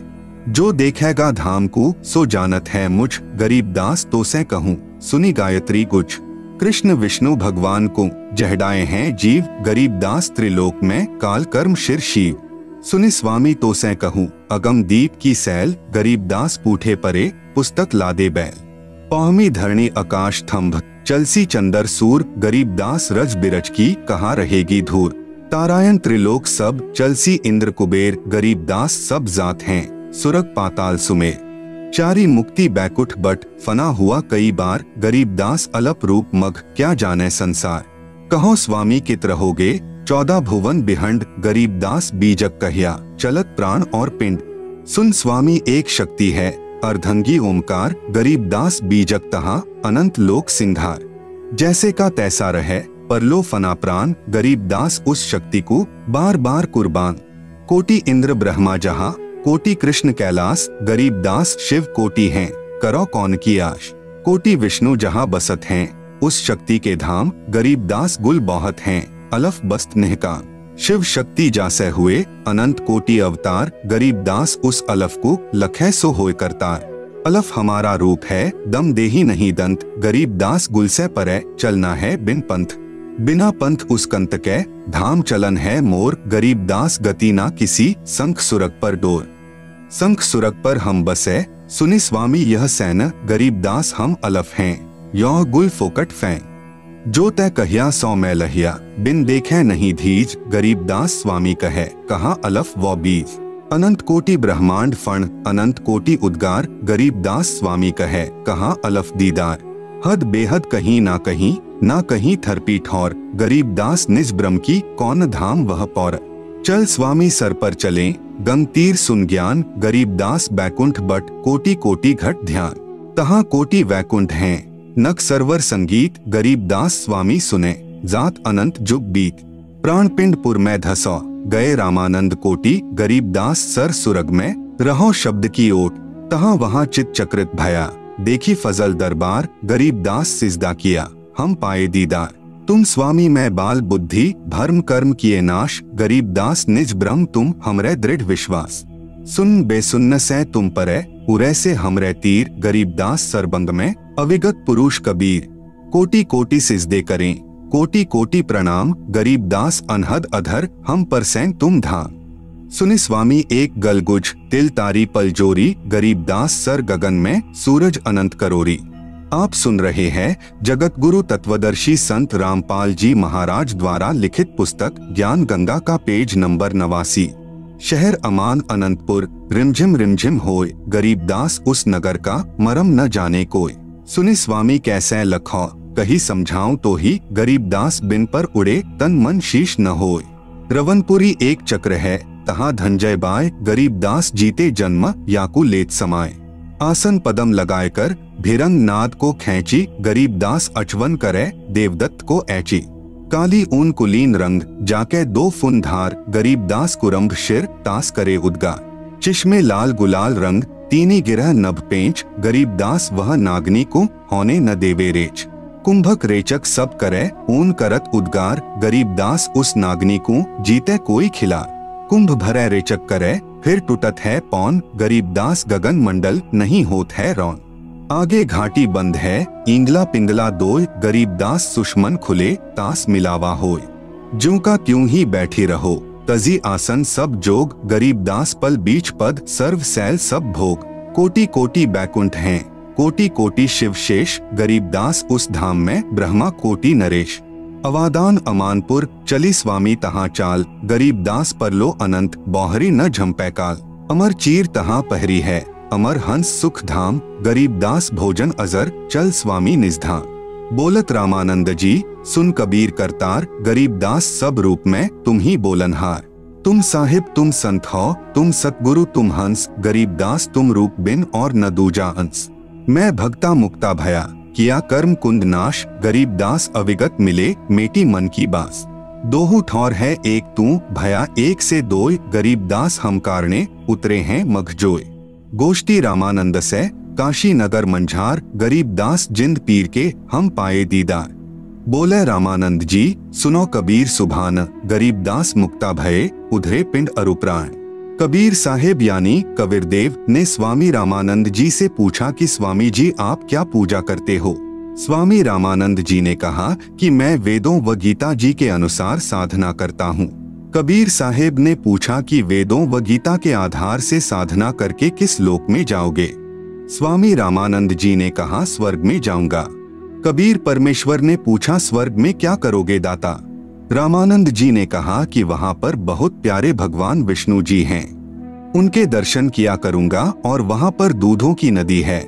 जो देखेगा धाम को, सो जानत है मुझ, गरीबदास तो से कहूँ, सुनी गायत्री गुज। कृष्ण विष्णु भगवान को जहडाए हैं जीव, गरीबदास त्रिलोक में काल कर्म शिर शिव। सुनि स्वामी तो से कहूँ, अगम दीप की सैल, गरीबदास पूठे परे, पुस्तक लादे बैल। पौहमी धरणी आकाश थंभ, चलसी चंदर सूर, गरीबदास रज बिरज की कहाँ रहेगी धूर। तारायन त्रिलोक सब, चलसी इंद्र कुबेर, गरीबदास सब जात हैं, सुरग पाताल सुमेर। चारी मुक्ति बैकुठ बट, फना हुआ कई बार, गरीबदास अलप रूप मग, क्या जाने संसार। कहो स्वामी कित रहोगे, 14 भुवन बिहंड, गरीबदास बीजक कहिया, चलत प्राण और पिंड। सुन स्वामी एक शक्ति है, अर्धंगी ओमकार, गरीबदास बीजक तहा, अनंत लोक सिंघार। जैसे का तैसा रहे, परलो फना प्राण, गरीबदास उस शक्ति को बार बार कुर्बान। कोटि इंद्र ब्रह्मा जहाँ, कोटि कृष्ण कैलाश, गरीबदास शिव कोटि हैं, करो कौन की आश। कोटि विष्णु जहाँ बसत हैं, उस शक्ति के धाम, गरीबदास गुल बहुत हैं, अलफ बस्त निहकान। शिव शक्ति जासे हुए, अनंत कोटि अवतार, गरीबदास उस अलफ को लखे सो होय करतार। अलफ हमारा रूप है, दम देही नहीं दंत, गरीबदास गुल से परे, चलना है बिन पंथ। बिना पंथ उस कंत के, धाम चलन है मोर, गरीबदास गति ना किसी, शंख सुरग पर डोर। शंख सुरग पर हम बसे, सुनि स्वामी यह सैन, गरीबदास हम अलफ हैं, यौ गुल फोकट फैं। जो तय कहिया सौ मैं लहिया, बिन देखे नहीं धीज, गरीबदास स्वामी कहे, कहाँ अलफ वो बीज। अनंत कोटि ब्रह्मांड फण, अनंत कोटि उद्गार, गरीबदास स्वामी कहे, कहाँ अलफ दीदार। हद बेहद कहीं ना कहीं, ना कहीं थरपी ठौर, गरीबदास निज ब्रह्म की कौन धाम वह पौर। चल स्वामी सर पर चले, गंग तीर सुन ज्ञान, गरीबदास बैकुंठ बट, कोटि कोटि घट ध्यान। तहाँ कोटि वैकुंठ हैं, नक सरवर संगीत, गरीबदास स्वामी सुने, जात अनंत जुग बीत। प्राण पिंडपुर में धसो, गए रामानंद कोटि, गरीबदास सर सुरग में, रहो शब्द की ओट। तहाँ वहाँ चित चक्रित भया, देखी फजल दरबार, गरीबदास सिजदा किया, हम पाए दीदार। तुम स्वामी मैं बाल बुद्धि, भर्म कर्म किए नाश, गरीबदास निज ब्रह्म तुम हमरे दृढ़ विश्वास। सुन बेसुन्न से तुम परे, उरे से हमरे तीर, गरीबदास सरबंग में अविगत पुरुष कबीर। कोटि कोटि सिजदे करें, कोटि कोटि प्रणाम, गरीबदास अनहद अधर, हम पर सैन तुम धाम। सुनि स्वामी एक गलगुज, तिल तारी पल जोरी, गरीबदास सर गगन में, सूरज अनंत करोरी। आप सुन रहे हैं जगत गुरु तत्वदर्शी संत रामपाल जी महाराज द्वारा लिखित पुस्तक ज्ञान गंगा का पेज नंबर 89। शहर अमान अनंतपुर, रिमझिम होय, गरीबदास उस नगर का मरम न जाने कोय। सुनि स्वामी कैसे लखो, कही समझाऊं तो ही, गरीबदास बिन पर उड़े, तन मन शीश न होय। रवनपुरी एक चक्र है, तहाँ धनंजय बाय, गरीबदास जीते जन्म, याकू लेत समाये। आसन पदम लगाए कर भिरंग नाद को खैंची, गरीबदास अचवन करे, देवदत्त को ऐची। काली ऊन कुलीन रंग, जाके दो फुन धार, गरीबदास कुरम्भ शिर, तास करे उद्गार। चिश्मे लाल गुलाल रंग, तीनी गिरह नभ पेंच, गरीबदास वह नागनी को होने न देवे रेच। कुंभक रेचक सब करे, ऊन करत उद्गार, गरीबदास उस नागनी को जीते कोई खिलार। कुंभ भरे रेचक करे, फिर टूटत है पौन, गरीबदास गगन मंडल नहीं होत है रौन। आगे घाटी बंद है, इंगला पिंगला दोय, गरीबदास सुषमन खुले, तास मिलावा होय। ज्यों का त्यों ही बैठी रहो, तजी आसन सब जोग, गरीबदास पल बीच पद, सर्व सैल सब भोग। कोटि कोटि बैकुंठ हैं, कोटि कोटि शिव शेष, गरीबदास उस धाम में, ब्रह्मा कोटि नरेश। अवादान अमानपुर, चली स्वामी तहाँ चाल, गरीबदास परलो अनंत, बौहरी न झम्पै काल। अमर चीर तहाँ पहरी है, अमर हंस सुख धाम, गरीबदास भोजन अजर, चल स्वामी निजधाम। बोलत रामानंद जी, सुन कबीर करतार, गरीबदास सब रूप में, तुम ही बोलनहार। तुम साहिब तुम संत हो, तुम सतगुरु तुम हंस, गरीबदास तुम रूप बिन और न दूजा अंश। मैं भक्ता मुक्ता भया, किया कर्म कुंद नाश, गरीबदास अविगत मिले, मेटी मन की बास। दोहु ठौर है एक तू, भया एक से दोय, गरीबदास हम कारणे, उतरे हैं मघजोय। गोष्ठी रामानंद से, काशी नगर मंझार, गरीबदास जिंद पीर के, हम पाए दीदार। बोले रामानंद जी, सुनो कबीर सुभान, गरीबदास मुक्ता भये, उधरे पिंड अरुप्राण। कबीर साहेब यानी कबीरदेव ने स्वामी रामानंद जी से पूछा कि स्वामी जी आप क्या पूजा करते हो। स्वामी रामानंद जी ने कहा कि मैं वेदों व गीता जी के अनुसार साधना करता हूँ। कबीर साहेब ने पूछा कि वेदों व गीता के आधार से साधना करके किस लोक में जाओगे। स्वामी रामानंद जी ने कहा स्वर्ग में जाऊंगा। कबीर परमेश्वर ने पूछा स्वर्ग में क्या करोगे दाता। रामानंद जी ने कहा कि वहां पर बहुत प्यारे भगवान विष्णु जी हैं, उनके दर्शन किया करूंगा और वहां पर दूधों की नदी है,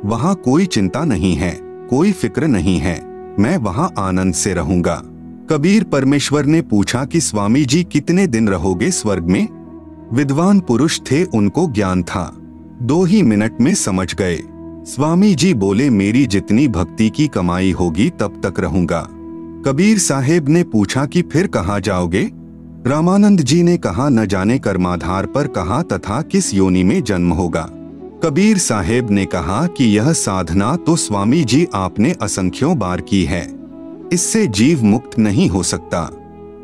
वहां कोई चिंता नहीं है, कोई फिक्र नहीं है, मैं वहां आनंद से रहूंगा। कबीर परमेश्वर ने पूछा कि स्वामी जी कितने दिन रहोगे स्वर्ग में। विद्वान पुरुष थे, उनको ज्ञान था, 2 ही मिनट में समझ गए। स्वामी जी बोले मेरी जितनी भक्ति की कमाई होगी तब तक रहूंगा। कबीर साहेब ने पूछा कि फिर कहाँ जाओगे। रामानंद जी ने कहा न जाने कर्माधार पर कहाँ तथा किस योनि में जन्म होगा। कबीर साहेब ने कहा कि यह साधना तो स्वामी जी आपने असंख्यों बार की है, इससे जीव मुक्त नहीं हो सकता।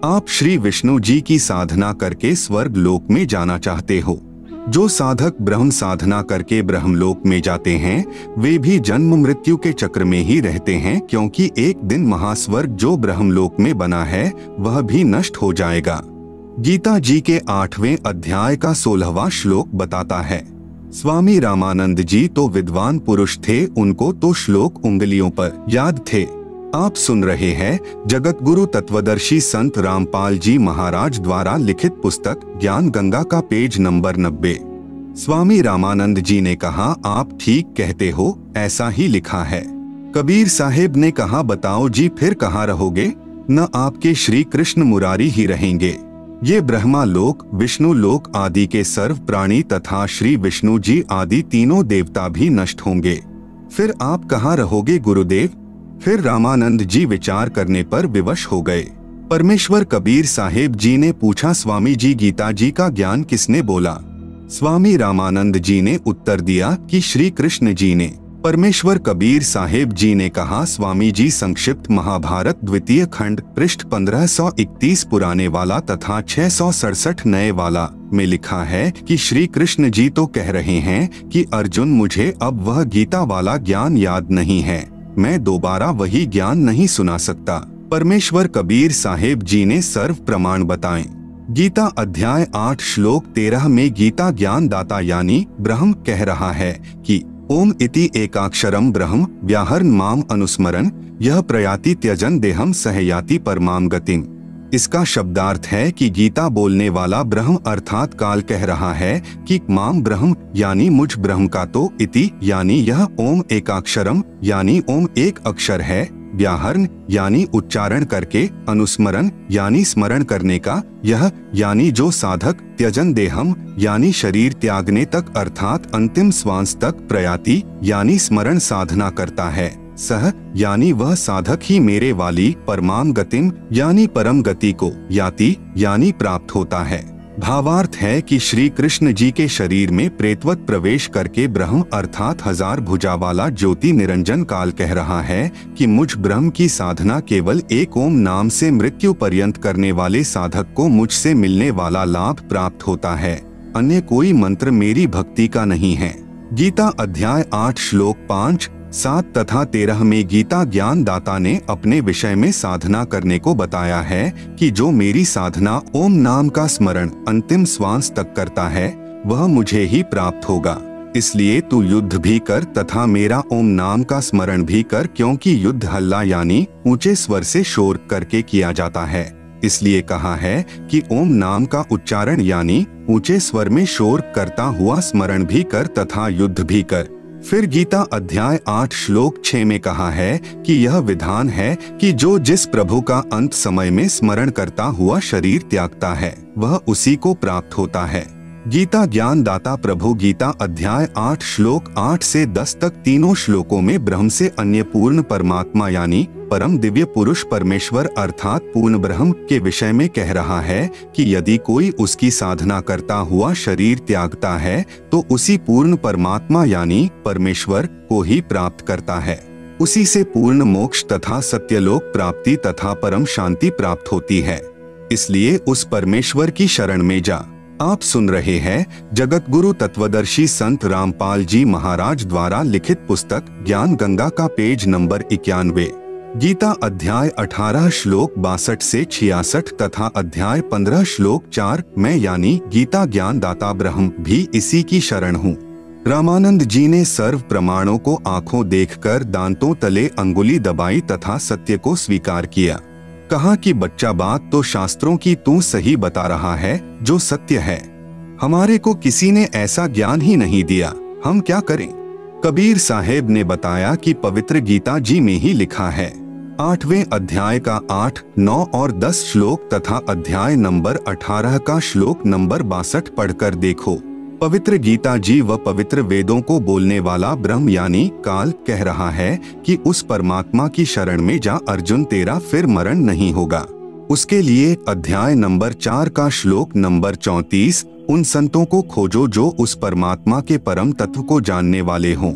आप श्री विष्णु जी की साधना करके स्वर्ग लोक में जाना चाहते हो। जो साधक ब्रह्म साधना करके ब्रह्मलोक में जाते हैं वे भी जन्म मृत्यु के चक्र में ही रहते हैं, क्योंकि एक दिन महास्वर्ग जो ब्रह्मलोक में बना है वह भी नष्ट हो जाएगा। गीता जी के 8वें अध्याय का 16वां श्लोक बताता है। स्वामी रामानंद जी तो विद्वान पुरुष थे, उनको तो श्लोक उंगलियों पर याद थे। आप सुन रहे हैं जगत गुरु तत्वदर्शी संत रामपाल जी महाराज द्वारा लिखित पुस्तक ज्ञान गंगा का पेज नंबर 90। स्वामी रामानंद जी ने कहा आप ठीक कहते हो, ऐसा ही लिखा है। कबीर साहेब ने कहा बताओ जी फिर कहाँ रहोगे। न आपके श्री कृष्ण मुरारी ही रहेंगे, ये ब्रह्मा लोक विष्णु लोक आदि के सर्व प्राणी तथा श्री विष्णु जी आदि तीनों देवता भी नष्ट होंगे, फिर आप कहाँ रहोगे गुरुदेव। फिर रामानंद जी विचार करने पर विवश हो गए। परमेश्वर कबीर साहेब जी ने पूछा स्वामी जी गीता जी का ज्ञान किसने बोला। स्वामी रामानंद जी ने उत्तर दिया कि श्री कृष्ण जी ने। परमेश्वर कबीर साहेब जी ने कहा स्वामी जी संक्षिप्त महाभारत द्वितीय खंड पृष्ठ 1531 पुराने वाला तथा 667 नए वाला में लिखा है कि श्री कृष्ण जी तो कह रहे हैं कि अर्जुन मुझे अब वह गीता वाला ज्ञान याद नहीं है, मैं दोबारा वही ज्ञान नहीं सुना सकता। परमेश्वर कबीर साहेब जी ने सर्व प्रमाण बताएं। गीता अध्याय 8 श्लोक 13 में गीता ज्ञान दाता यानी ब्रह्म कह रहा है कि ओम इति एकाक्षरम ब्रह्म व्याहरण माम अनुस्मरन यह प्रयाति त्यजन देहम सहयाति परमाम गतिम। इसका शब्दार्थ है कि गीता बोलने वाला ब्रह्म अर्थात काल कह रहा है कि माम ब्रह्म यानी मुझ ब्रह्म का तो इति यानी यह ओम एकाक्षरम यानी ओम एक अक्षर है, व्याहरण यानी उच्चारण करके, अनुस्मरण यानी स्मरण करने का, यह यानी जो साधक, त्यजन देहम यानी शरीर त्यागने तक अर्थात अंतिम श्वास तक, प्रयाति यानी स्मरण साधना करता है, सह यानी वह साधक ही मेरे वाली, परमाम गतिम यानी परम गति को, याति यानी प्राप्त होता है। भावार्थ है कि श्री कृष्ण जी के शरीर में प्रेतवत प्रवेश करके ब्रह्म अर्थात हजार भुजा वाला ज्योति निरंजन काल कह रहा है कि मुझ ब्रह्म की साधना केवल एक ओम नाम से मृत्यु पर्यंत करने वाले साधक को मुझसे मिलने वाला लाभ प्राप्त होता है, अन्य कोई मंत्र मेरी भक्ति का नहीं है। गीता अध्याय 8 श्लोक 5, 7 तथा 13 में गीता ज्ञान दाता ने अपने विषय में साधना करने को बताया है कि जो मेरी साधना ओम नाम का स्मरण अंतिम श्वास तक करता है वह मुझे ही प्राप्त होगा। इसलिए तू युद्ध भी कर तथा मेरा ओम नाम का स्मरण भी कर, क्योंकि युद्ध हल्ला यानी ऊंचे स्वर से शोर करके किया जाता है। इसलिए कहा है कि ओम नाम का उच्चारण यानी ऊंचे स्वर में शोर करता हुआ स्मरण भी कर तथा युद्ध भी कर। फिर गीता अध्याय 8 श्लोक 6 में कहा है कि यह विधान है कि जो जिस प्रभु का अंत समय में स्मरण करता हुआ शरीर त्यागता है वह उसी को प्राप्त होता है। गीता ज्ञान दाता प्रभु गीता अध्याय 8 श्लोक 8 से 10 तक तीनों श्लोकों में ब्रह्म से अन्य पूर्ण परमात्मा यानी परम दिव्य पुरुष परमेश्वर अर्थात पूर्ण ब्रह्म के विषय में कह रहा है कि यदि कोई उसकी साधना करता हुआ शरीर त्यागता है तो उसी पूर्ण परमात्मा यानी परमेश्वर को ही प्राप्त करता है। उसी से पूर्ण मोक्ष तथा सत्यलोक प्राप्ति तथा परम शांति प्राप्त होती है। इसलिए उस परमेश्वर की शरण में जा। आप सुन रहे हैं जगत गुरु तत्वदर्शी संत रामपाल जी महाराज द्वारा लिखित पुस्तक ज्ञान गंगा का पेज नंबर 91। गीता अध्याय 18 श्लोक 62 से 66 तथा अध्याय 15 श्लोक 4 मैं यानी गीता ज्ञान दाता ब्रह्म भी इसी की शरण हूँ। रामानंद जी ने सर्व प्रमाणों को आंखों देखकर दांतों तले अंगुली दबाई तथा सत्य को स्वीकार किया। कहा कि बच्चा बात तो शास्त्रों की तू सही बता रहा है जो सत्य है, हमारे को किसी ने ऐसा ज्ञान ही नहीं दिया, हम क्या करें। कबीर साहेब ने बताया कि पवित्र गीता जी में ही लिखा है। 8वें अध्याय का 8, 9 और 10 श्लोक तथा अध्याय नंबर 18 का श्लोक नंबर 62 पढ़कर देखो। पवित्र गीता जी व पवित्र वेदों को बोलने वाला ब्रह्म यानी काल कह रहा है कि उस परमात्मा की शरण में जा अर्जुन, तेरा फिर मरण नहीं होगा। उसके लिए अध्याय नंबर 4 का श्लोक नंबर 34 उन संतों को खोजो जो उस परमात्मा के परम तत्व को जानने वाले हों,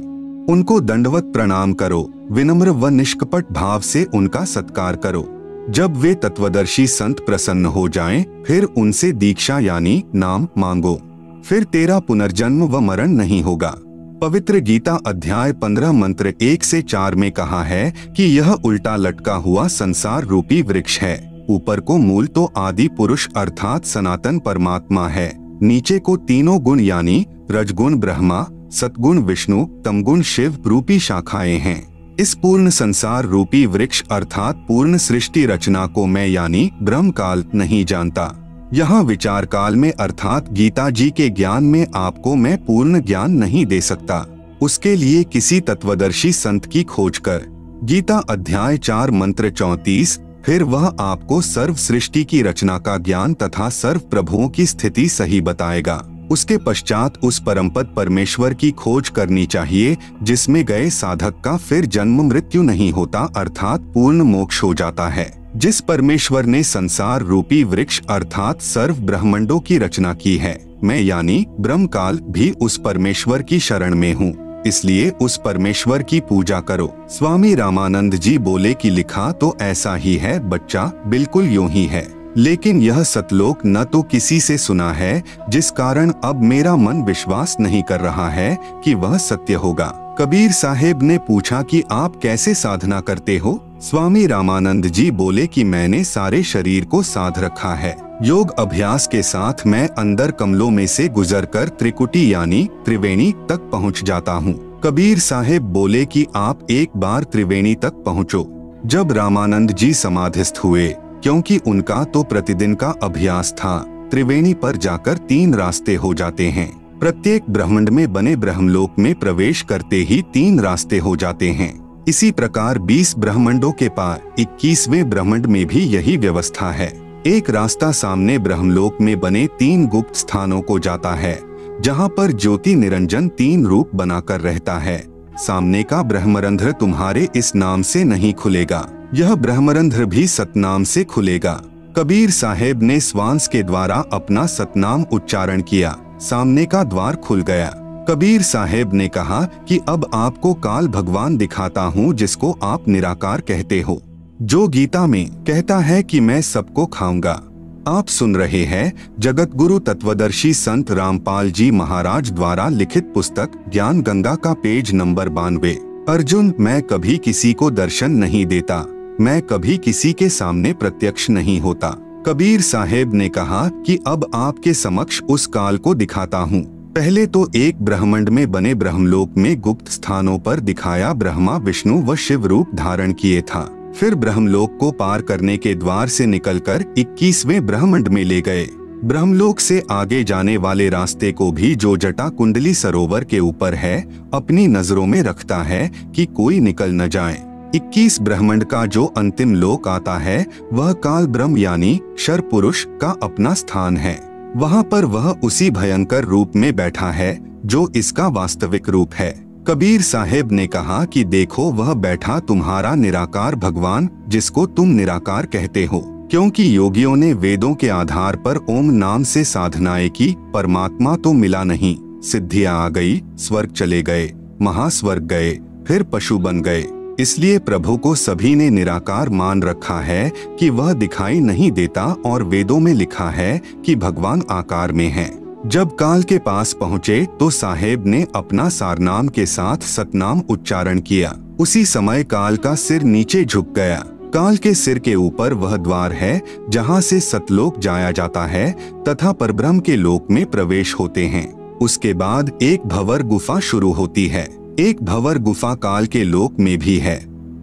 उनको दंडवत प्रणाम करो, विनम्र व निष्कपट भाव से उनका सत्कार करो। जब वे तत्वदर्शी संत प्रसन्न हो जाएं, फिर उनसे दीक्षा यानी नाम मांगो, फिर तेरा पुनर्जन्म व मरण नहीं होगा। पवित्र गीता अध्याय 15 मंत्र 1 से 4 में कहा है कि यह उल्टा लटका हुआ संसार रूपी वृक्ष है। ऊपर को मूल तो आदि पुरुष अर्थात सनातन परमात्मा है, नीचे को तीनों गुण यानी रजगुण ब्रह्मा, सतगुण विष्णु, तमगुण शिव रूपी शाखाएं हैं। इस पूर्ण संसार रूपी वृक्ष अर्थात पूर्ण सृष्टि रचना को मैं यानी ब्रह्म काल नहीं जानता। यहाँ विचार काल में अर्थात गीता जी के ज्ञान में आपको मैं पूर्ण ज्ञान नहीं दे सकता। उसके लिए किसी तत्वदर्शी संत की खोज कर। गीता अध्याय 4 मंत्र 34 फिर वह आपको सर्व सृष्टि की रचना का ज्ञान तथा सर्व प्रभुओं की स्थिति सही बताएगा। उसके पश्चात उस परमपद परमेश्वर की खोज करनी चाहिए जिसमें गए साधक का फिर जन्म मृत्यु नहीं होता अर्थात पूर्ण मोक्ष हो जाता है। जिस परमेश्वर ने संसार रूपी वृक्ष अर्थात सर्व ब्रह्मांडों की रचना की है, मैं यानी ब्रह्मकाल भी उस परमेश्वर की शरण में हूँ, इसलिए उस परमेश्वर की पूजा करो। स्वामी रामानंद जी बोले कि लिखा तो ऐसा ही है बच्चा, बिल्कुल यूं ही है, लेकिन यह सतलोक न तो किसी से सुना है, जिस कारण अब मेरा मन विश्वास नहीं कर रहा है कि वह सत्य होगा। कबीर साहेब ने पूछा कि आप कैसे साधना करते हो? स्वामी रामानंद जी बोले कि मैंने सारे शरीर को साध रखा है। योग अभ्यास के साथ मैं अंदर कमलों में से गुजरकर त्रिकुटी यानी त्रिवेणी तक पहुंच जाता हूँ। कबीर साहेब बोले कि आप एक बार त्रिवेणी तक पहुँचो। जब रामानंद जी समाधिस्थ हुए, क्योंकि उनका तो प्रतिदिन का अभ्यास था, त्रिवेणी पर जाकर 3 रास्ते हो जाते हैं। प्रत्येक ब्रह्मांड में बने ब्रह्मलोक में प्रवेश करते ही 3 रास्ते हो जाते हैं। इसी प्रकार 20 ब्रह्मांडों के पार 21वें ब्रह्मांड में भी यही व्यवस्था है। एक रास्ता सामने ब्रह्मलोक में बने 3 गुप्त स्थानों को जाता है, जहाँ पर ज्योति निरंजन 3 रूप बनाकर रहता है। सामने का ब्रह्मरंध्र तुम्हारे इस नाम से नहीं खुलेगा, यह ब्रह्मरंध्र भी सतनाम से खुलेगा। कबीर साहेब ने श्वास के द्वारा अपना सतनाम उच्चारण किया, सामने का द्वार खुल गया। कबीर साहेब ने कहा कि अब आपको काल भगवान दिखाता हूँ, जिसको आप निराकार कहते हो, जो गीता में कहता है कि मैं सबको खाऊंगा। आप सुन रहे हैं जगत गुरु तत्वदर्शी संत रामपाल जी महाराज द्वारा लिखित पुस्तक ज्ञान गंगा का पेज नंबर 92। अर्जुन, मैं कभी किसी को दर्शन नहीं देता, मैं कभी किसी के सामने प्रत्यक्ष नहीं होता। कबीर साहेब ने कहा कि अब आपके समक्ष उस काल को दिखाता हूँ। पहले तो एक ब्रह्मांड में बने ब्रह्मलोक में गुप्त स्थानों पर दिखाया, ब्रह्मा विष्णु व शिव रूप धारण किए था। फिर ब्रह्मलोक को पार करने के द्वार से निकलकर 21वें ब्रह्मांड में ले गए। ब्रह्मलोक से आगे जाने वाले रास्ते को भी, जो जटा कुंडली सरोवर के ऊपर है, अपनी नजरों में रखता है कि कोई निकल न जाए। 21 ब्रह्मांड का जो अंतिम लोक आता है, वह काल ब्रह्म यानी शर पुरुष का अपना स्थान है। वहाँ पर वह उसी भयंकर रूप में बैठा है जो इसका वास्तविक रूप है। कबीर साहेब ने कहा कि देखो, वह बैठा तुम्हारा निराकार भगवान, जिसको तुम निराकार कहते हो, क्योंकि योगियों ने वेदों के आधार पर ओम नाम से साधनाएं की, परमात्मा तो मिला नहीं। सिद्धियां आ गई, स्वर्ग चले गए, महास्वर्ग गए, फिर पशु बन गए। इसलिए प्रभु को सभी ने निराकार मान रखा है कि वह दिखाई नहीं देता, और वेदों में लिखा है कि भगवान आकार में है। जब काल के पास पहुँचे तो साहेब ने अपना सारनाम के साथ सतनाम उच्चारण किया। उसी समय काल का सिर नीचे झुक गया। काल के सिर के ऊपर वह द्वार है जहाँ से सतलोक जाया जाता है तथा परब्रह्म के लोक में प्रवेश होते हैं। उसके बाद एक भंवर गुफा शुरू होती है। एक भंवर गुफा काल के लोक में भी है।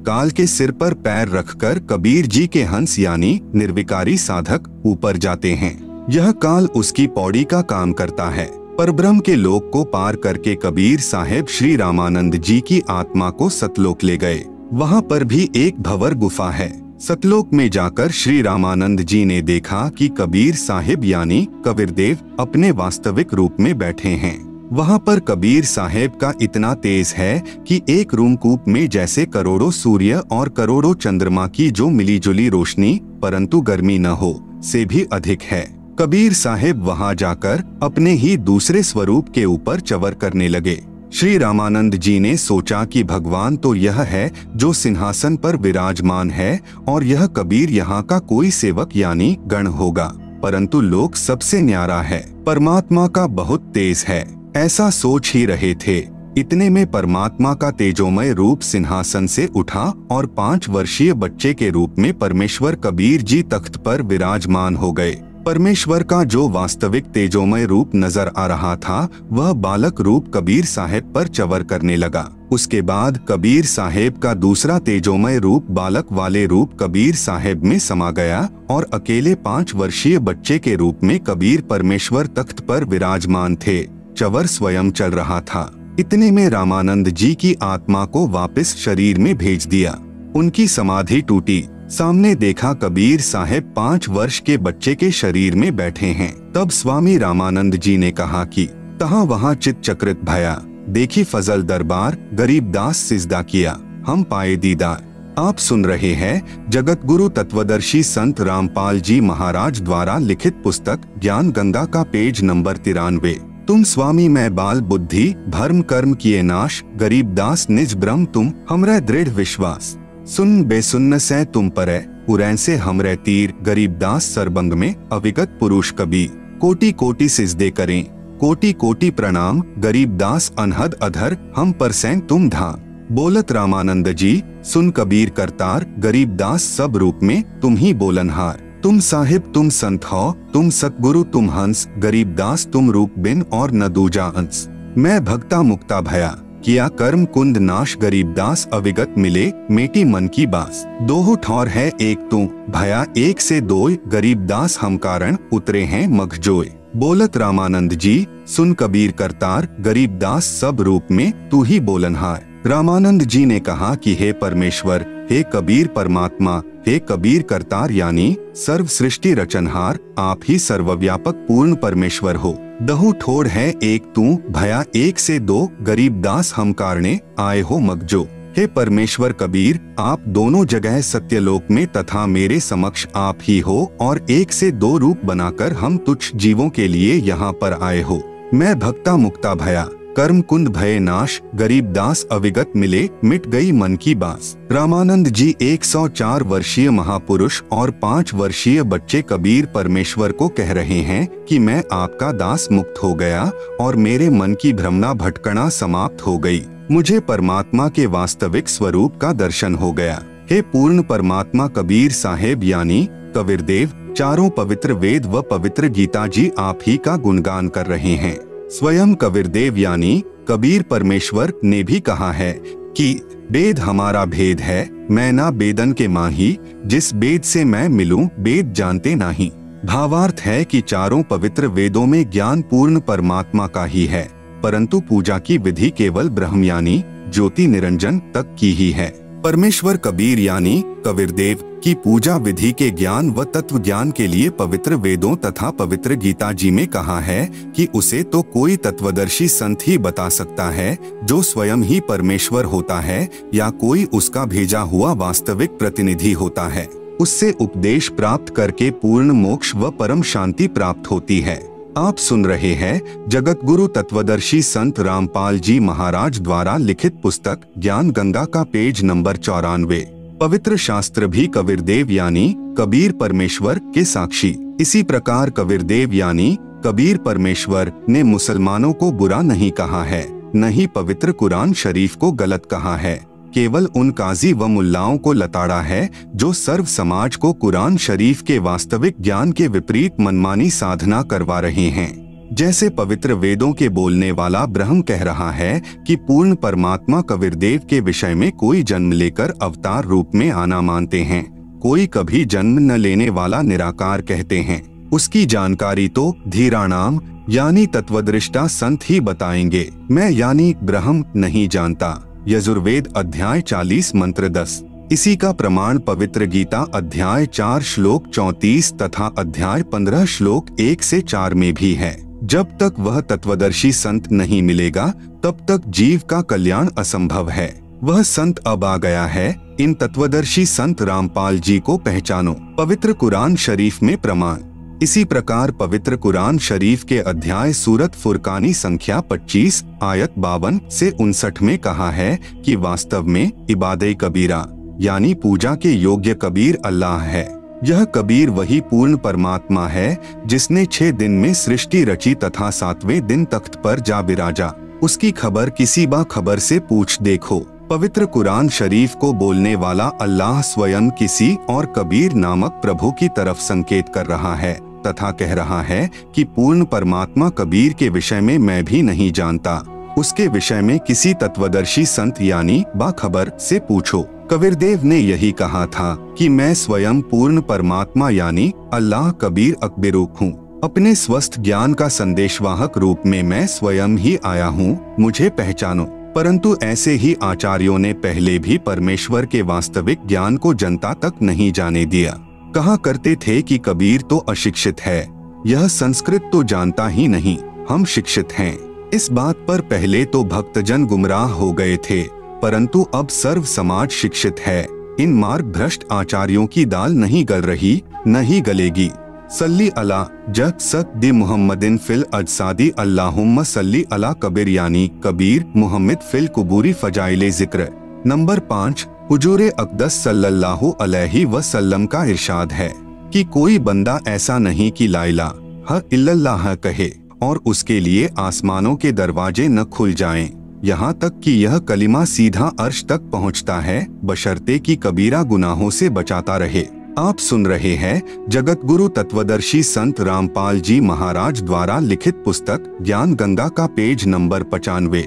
काल के सिर पर पैर रखकर कबीर जी के हंस यानी निर्विकारी साधक ऊपर जाते हैं। यह काल उसकी पौड़ी का काम करता है। परब्रह्म के लोक को पार करके कबीर साहेब श्री रामानंद जी की आत्मा को सतलोक ले गए। वहाँ पर भी एक भंवर गुफा है। सतलोक में जाकर श्री रामानंद जी ने देखा कि कबीर साहिब यानी कबीरदेव अपने वास्तविक रूप में बैठे हैं। वहाँ पर कबीर साहेब का इतना तेज है कि एक रूमकूप में जैसे करोड़ों सूर्य और करोड़ों चंद्रमा की जो मिली जुली रोशनी परंतु गर्मी न हो, से भी अधिक है। कबीर साहेब वहाँ जाकर अपने ही दूसरे स्वरूप के ऊपर चवर करने लगे। श्री रामानंद जी ने सोचा कि भगवान तो यह है जो सिंहासन पर विराजमान है और यह कबीर यहाँ का कोई सेवक यानी गण होगा, परंतु लोक सबसे न्यारा है, परमात्मा का बहुत तेज है, ऐसा सोच ही रहे थे। इतने में परमात्मा का तेजोमय रूप सिंहासन से उठा और 5 वर्षीय बच्चे के रूप में परमेश्वर कबीर जी तख्त पर विराजमान हो गए। परमेश्वर का जो वास्तविक तेजोमय रूप नजर आ रहा था, वह बालक रूप कबीर साहेब पर चवर करने लगा। उसके बाद कबीर साहेब का दूसरा तेजोमय रूप बालक वाले रूप कबीर साहेब में समा गया और अकेले 5 वर्षीय बच्चे के रूप में कबीर परमेश्वर तख्त पर विराजमान थे। चवर स्वयं चल रहा था। इतने में रामानंद जी की आत्मा को वापस शरीर में भेज दिया। उनकी समाधि टूटी। सामने देखा कबीर साहेब 5 वर्ष के बच्चे के शरीर में बैठे हैं। तब स्वामी रामानंद जी ने कहा कि तहाँ वहाँ चित चक्रित भया, देखी फजल दरबार, गरीबदास सिजदा किया, हम पाए दीदार। आप सुन रहे हैं जगत गुरु तत्वदर्शी संत रामपाल जी महाराज द्वारा लिखित पुस्तक ज्ञान गंगा का पेज नंबर 93। तुम स्वामी मैं बाल बुद्धि भर्म कर्म किए नाश, गरीबदास निज ब्रह्म तुम हमरे दृढ़ विश्वास। सुन बेसुन्न से तुम परै उरैन से हमरे तीर, गरीबदास सरबंग में अविगत पुरुष कबीर। कोटि कोटि सिजदे करें, कोटि कोटि प्रणाम, गरीबदास अनहद अधर हम परसैन तुम धाम। बोलत रामानंद जी सुन कबीर करतार, गरीबदास सब रूप में तुम ही बोलनहार। तुम साहिब तुम संत हो, तुम सतगुरु तुम हंस, गरीबदास तुम रूप बिन और न दूजा अंश। मैं भक्ता मुक्ता भया, किया कर्म कुंद नाश, गरीबदास अविगत मिले, मेटी मन की बास। दोहु ठौर है एक तू, भया एक से दोय, गरीबदास हम कारण, उतरे हैं मखजोय। बोलत रामानंद जी, सुन कबीर करतार, गरीबदास सब रूप में तू ही बोलनहार। रामानंद जी ने कहा कि हे परमेश्वर, हे कबीर परमात्मा, हे कबीर करतार यानी सर्व सृष्टि रचनहार, आप ही सर्वव्यापक पूर्ण परमेश्वर हो। दहु ठोड़ है एक तू, भया एक से दो, गरीबदास हम कारणे, आए हो मखजो। हे परमेश्वर कबीर, आप दोनों जगह सत्यलोक में तथा मेरे समक्ष आप ही हो और एक से दो रूप बनाकर हम तुच्छ जीवों के लिए यहाँ पर आए हो। मैं भक्ता मुक्ता भया, कर्म कुंद भय नाश, गरीबदास अविगत मिले, मिट गई मन की बास। रामानंद जी 104 वर्षीय महापुरुष और 5 वर्षीय बच्चे कबीर परमेश्वर को कह रहे हैं कि मैं आपका दास मुक्त हो गया और मेरे मन की भ्रमणा भटकना समाप्त हो गई। मुझे परमात्मा के वास्तविक स्वरूप का दर्शन हो गया। हे पूर्ण परमात्मा कबीर साहेब यानी कबीरदेव, चारों पवित्र वेद व पवित्र गीता जी आप ही का गुणगान कर रहे हैं। स्वयं कबीरदेव यानी कबीर परमेश्वर ने भी कहा है कि वेद हमारा भेद है, मैं ना बेदन के माही, जिस वेद से मैं मिलूं वेद जानते नहीं। भावार्थ है कि चारों पवित्र वेदों में ज्ञान पूर्ण परमात्मा का ही है, परंतु पूजा की विधि केवल ब्रह्म यानी ज्योति निरंजन तक की ही है। परमेश्वर कबीर यानी कबीरदेव की पूजा विधि के ज्ञान व तत्व ज्ञान के लिए पवित्र वेदों तथा पवित्र गीता जी में कहा है कि उसे तो कोई तत्वदर्शी संत ही बता सकता है जो स्वयं ही परमेश्वर होता है या कोई उसका भेजा हुआ वास्तविक प्रतिनिधि होता है। उससे उपदेश प्राप्त करके पूर्ण मोक्ष व परम शांति प्राप्त होती है। आप सुन रहे हैं जगत गुरु तत्वदर्शी संत रामपाल जी महाराज द्वारा लिखित पुस्तक ज्ञान गंगा का पेज नंबर 94। पवित्र शास्त्र भी कबीरदेव यानी कबीर परमेश्वर के साक्षी। इसी प्रकार कबीरदेव यानी कबीर परमेश्वर ने मुसलमानों को बुरा नहीं कहा है, न ही पवित्र कुरान शरीफ को गलत कहा है। केवल उन काजी व मुल्लाओं को लताड़ा है जो सर्व समाज को कुरान शरीफ के वास्तविक ज्ञान के विपरीत मनमानी साधना करवा रहे हैं। जैसे पवित्र वेदों के बोलने वाला ब्रह्म कह रहा है कि पूर्ण परमात्मा कबीरदेव के विषय में कोई जन्म लेकर अवतार रूप में आना मानते हैं, कोई कभी जन्म न लेने वाला निराकार कहते हैं। उसकी जानकारी तो धीराणाम यानी तत्वदृष्टा संत ही बताएंगे, मैं यानी ब्रह्म नहीं जानता। यजुर्वेद अध्याय 40 मंत्र 10। इसी का प्रमाण पवित्र गीता अध्याय 4 श्लोक 34 तथा अध्याय 15 श्लोक 1 से 4 में भी है। जब तक वह तत्वदर्शी संत नहीं मिलेगा तब तक जीव का कल्याण असंभव है। वह संत अब आ गया है, इन तत्वदर्शी संत रामपाल जी को पहचानो। पवित्र कुरान शरीफ में प्रमाण। इसी प्रकार पवित्र कुरान शरीफ के अध्याय सूरत फुरकानी संख्या 25 आयत 52 से 59 में कहा है कि वास्तव में इबादे कबीरा यानी पूजा के योग्य कबीर अल्लाह है। यह कबीर वही पूर्ण परमात्मा है जिसने 6 दिन में सृष्टि रची तथा 7वें दिन तख्त पर जा बिराजा। उसकी खबर किसी बा खबर से पूछ देखो। पवित्र कुरान शरीफ को बोलने वाला अल्लाह स्वयं किसी और कबीर नामक प्रभु की तरफ संकेत कर रहा है तथा कह रहा है कि पूर्ण परमात्मा कबीर के विषय में मैं भी नहीं जानता, उसके विषय में किसी तत्वदर्शी संत यानी बाखबर से पूछो। कबीरदेव ने यही कहा था कि मैं स्वयं पूर्ण परमात्मा यानी अल्लाह कबीर अकबरूक हूँ। अपने स्वस्थ ज्ञान का संदेशवाहक रूप में मैं स्वयं ही आया हूँ, मुझे पहचानो। परंतु ऐसे ही आचार्यों ने पहले भी परमेश्वर के वास्तविक ज्ञान को जनता तक नहीं जाने दिया। कहा करते थे कि कबीर तो अशिक्षित है, यह संस्कृत तो जानता ही नहीं, हम शिक्षित हैं। इस बात पर पहले तो भक्तजन गुमराह हो गए थे, परंतु अब सर्व समाज शिक्षित है। इन मार्ग भ्रष्ट आचार्यों की दाल नहीं गल रही, नहीं गलेगी। सल्ली अला जग सक दी मुहम्मदिन फिल अजसादी अल्लाहुम्मा सल्ली अला कबीर यानी कबीर मुहम्मद फिल कुबूरी फजाइले जिक्र। नंबर 5 हुजूरे अक़दस सल्लल्लाहु अलैहि वसल्लम का इरशाद है कि कोई बंदा ऐसा नहीं कि ला इलाहा इल्लल्लाह कहे और उसके लिए आसमानों के दरवाजे न खुल जाएं, यहाँ तक कि यह कलिमा सीधा अर्श तक पहुँचता है, बशर्ते कि कबीरा गुनाहों से बचाता रहे। आप सुन रहे हैं जगत गुरु तत्वदर्शी संत रामपाल जी महाराज द्वारा लिखित पुस्तक ज्ञान गंगा का पेज नंबर 95।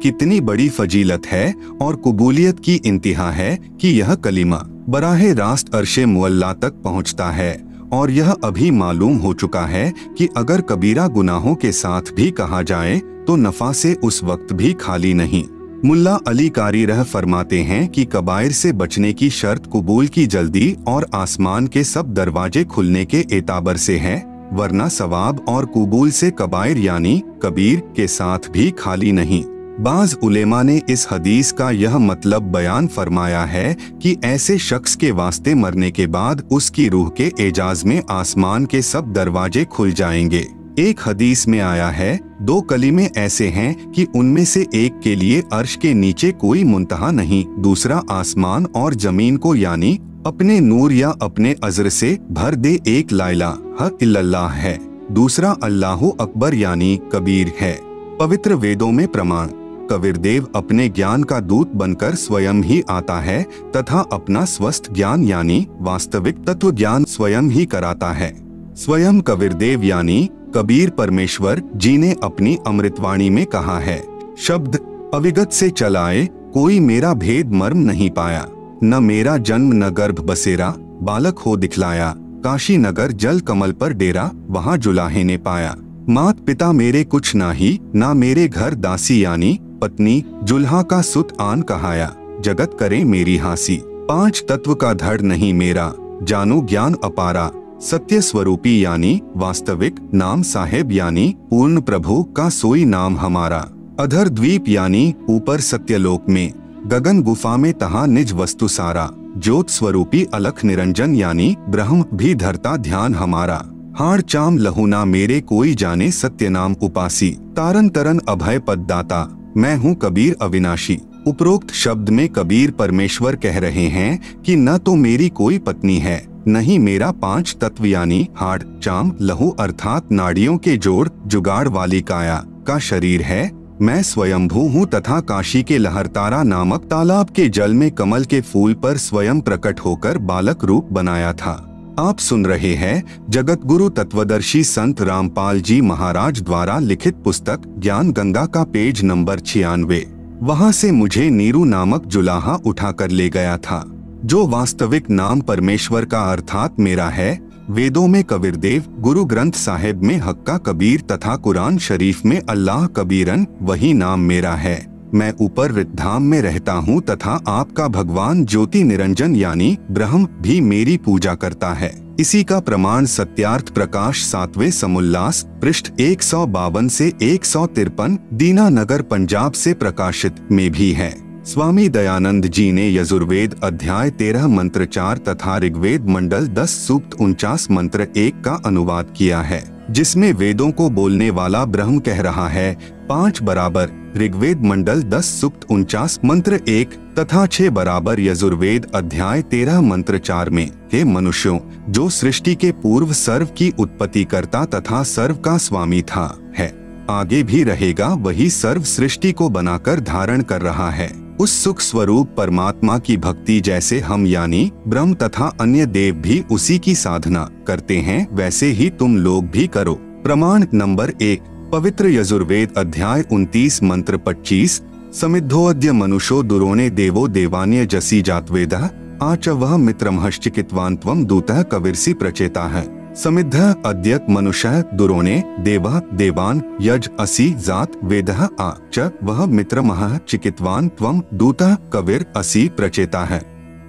कितनी बड़ी फजीलत है और कबूलियत की इंतहा है कि यह कलीमा बराहे रास्त अर्शे मुअल्ला तक पहुँचता है। और यह अभी मालूम हो चुका है कि अगर कबीरा गुनाहों के साथ भी कहा जाए तो नफा से उस वक्त भी खाली नहीं। मुल्ला अली कारी रह फरमाते हैं कि कबायर से बचने की शर्त कबूल की जल्दी और आसमान के सब दरवाजे खुलने के एताबर से है, वरना सवाब और कबूल से कबायर यानी कबीर के साथ भी खाली नहीं। बाज उलेमा ने इस हदीस का यह मतलब बयान फरमाया है कि ऐसे शख्स के वास्ते मरने के बाद उसकी रूह के एजाज में आसमान के सब दरवाजे खुल जाएंगे। एक हदीस में आया है, 2 कलीमे ऐसे हैं कि उनमें से एक के लिए अर्श के नीचे कोई मुंतहा नहीं, दूसरा आसमान और जमीन को यानी अपने नूर या अपने अज़्र से भर दे। एक ला इलाहा इल्लल्लाह है, दूसरा अल्लाहु अकबर यानी कबीर है। पवित्र वेदों में प्रमाण, कबीरदेव अपने ज्ञान का दूत बनकर स्वयं ही आता है तथा अपना स्वस्थ ज्ञान यानी वास्तविक तत्व ज्ञान स्वयं ही कराता है। स्वयं कबीरदेव यानी कबीर परमेश्वर जी ने अपनी अमृतवाणी में कहा है, शब्द अविगत से चलाए कोई मेरा भेद मर्म नहीं पाया, न मेरा जन्म न गर्भ बसेरा, बालक हो दिखलाया, काशी नगर जल कमल पर डेरा, वहाँ जुलाहे ने पाया। मात पिता मेरे कुछ नाही, ना मेरे घर दासी यानी पत्नी, जुल्हा का सुत आन कहाया, जगत करे मेरी हासी। 5 तत्व का धड़ नहीं मेरा, जानो ज्ञान अपारा, सत्य स्वरूपी यानी वास्तविक, नाम साहेब यानी पूर्ण प्रभु का सोई नाम हमारा। अधर द्वीप यानी ऊपर सत्यलोक में, गगन गुफा में तहाँ निज वस्तु सारा, ज्योत स्वरूपी अलख निरंजन यानी ब्रह्म भी धरता ध्यान हमारा। हाड़ चाम लहुना मेरे कोई जाने सत्य नाम उपासी, तारन तरन अभय पद दाता, मैं हूँ कबीर अविनाशी। उपरोक्त शब्द में कबीर परमेश्वर कह रहे हैं कि न तो मेरी कोई पत्नी है, नहीं मेरा 5 तत्व यानी हाड़ चाम लहू अर्थात नाड़ियों के जोड़ जुगाड़ वाली काया का शरीर है। मैं स्वयंभू हूँ तथा काशी के लहरतारा नामक तालाब के जल में कमल के फूल पर स्वयं प्रकट होकर बालक रूप बनाया था। आप सुन रहे हैं जगत गुरु तत्वदर्शी संत रामपाल जी महाराज द्वारा लिखित पुस्तक ज्ञान गंगा का पेज नंबर 96। वहाँ से मुझे नीरू नामक जुलाहा उठा कर ले गया था, जो वास्तविक नाम परमेश्वर का अर्थात मेरा है। वेदों में कबीरदेव, गुरु ग्रंथ साहिब में हक्का कबीर तथा कुरान शरीफ में अल्लाह कबीरन वही नाम मेरा है। मैं ऊपर रिद्धाम में रहता हूँ तथा आपका भगवान ज्योति निरंजन यानी ब्रह्म भी मेरी पूजा करता है। इसी का प्रमाण सत्यार्थ प्रकाश 7वें समुल्लास पृष्ठ 152 से 153 दीनानगर पंजाब से प्रकाशित में भी है। स्वामी दयानंद जी ने यजुर्वेद अध्याय 13 मंत्र 4 तथा ऋग्वेद मंडल 10 सूक्त 49 मंत्र 1 का अनुवाद किया है, जिसमें वेदों को बोलने वाला ब्रह्म कह रहा है 5 बराबर ऋग्वेद मंडल 10 सूक्त 49 मंत्र 1 तथा 6 बराबर यजुर्वेद अध्याय 13 मंत्र 4 में, हे मनुष्यों, जो सृष्टि के पूर्व सर्व की उत्पत्ति करता तथा सर्व का स्वामी था, है, आगे भी रहेगा, वही सर्व सृष्टि को बनाकर धारण कर रहा है। उस सुख स्वरूप परमात्मा की भक्ति जैसे हम यानी ब्रह्म तथा अन्य देव भी उसी की साधना करते हैं, वैसे ही तुम लोग भी करो। प्रमाण नंबर 1, पवित्र यजुर्वेद अध्याय 29 मंत्र 25, समिद्धोऽद्य मनुष्यो दुरोणे देवो देवान्य जसी जातवेदः आच वह मित्रमहश्चिकित्वान् त्वं दूतः कविर्षि प्रचेताः। समिद्धः अद्य मनुष्यः दुरोणे देवः देवान् यज असि जात वेदः आ च वह मित्रमः चिकित्वान् त्वं दूतः कविर असि प्रचेताः।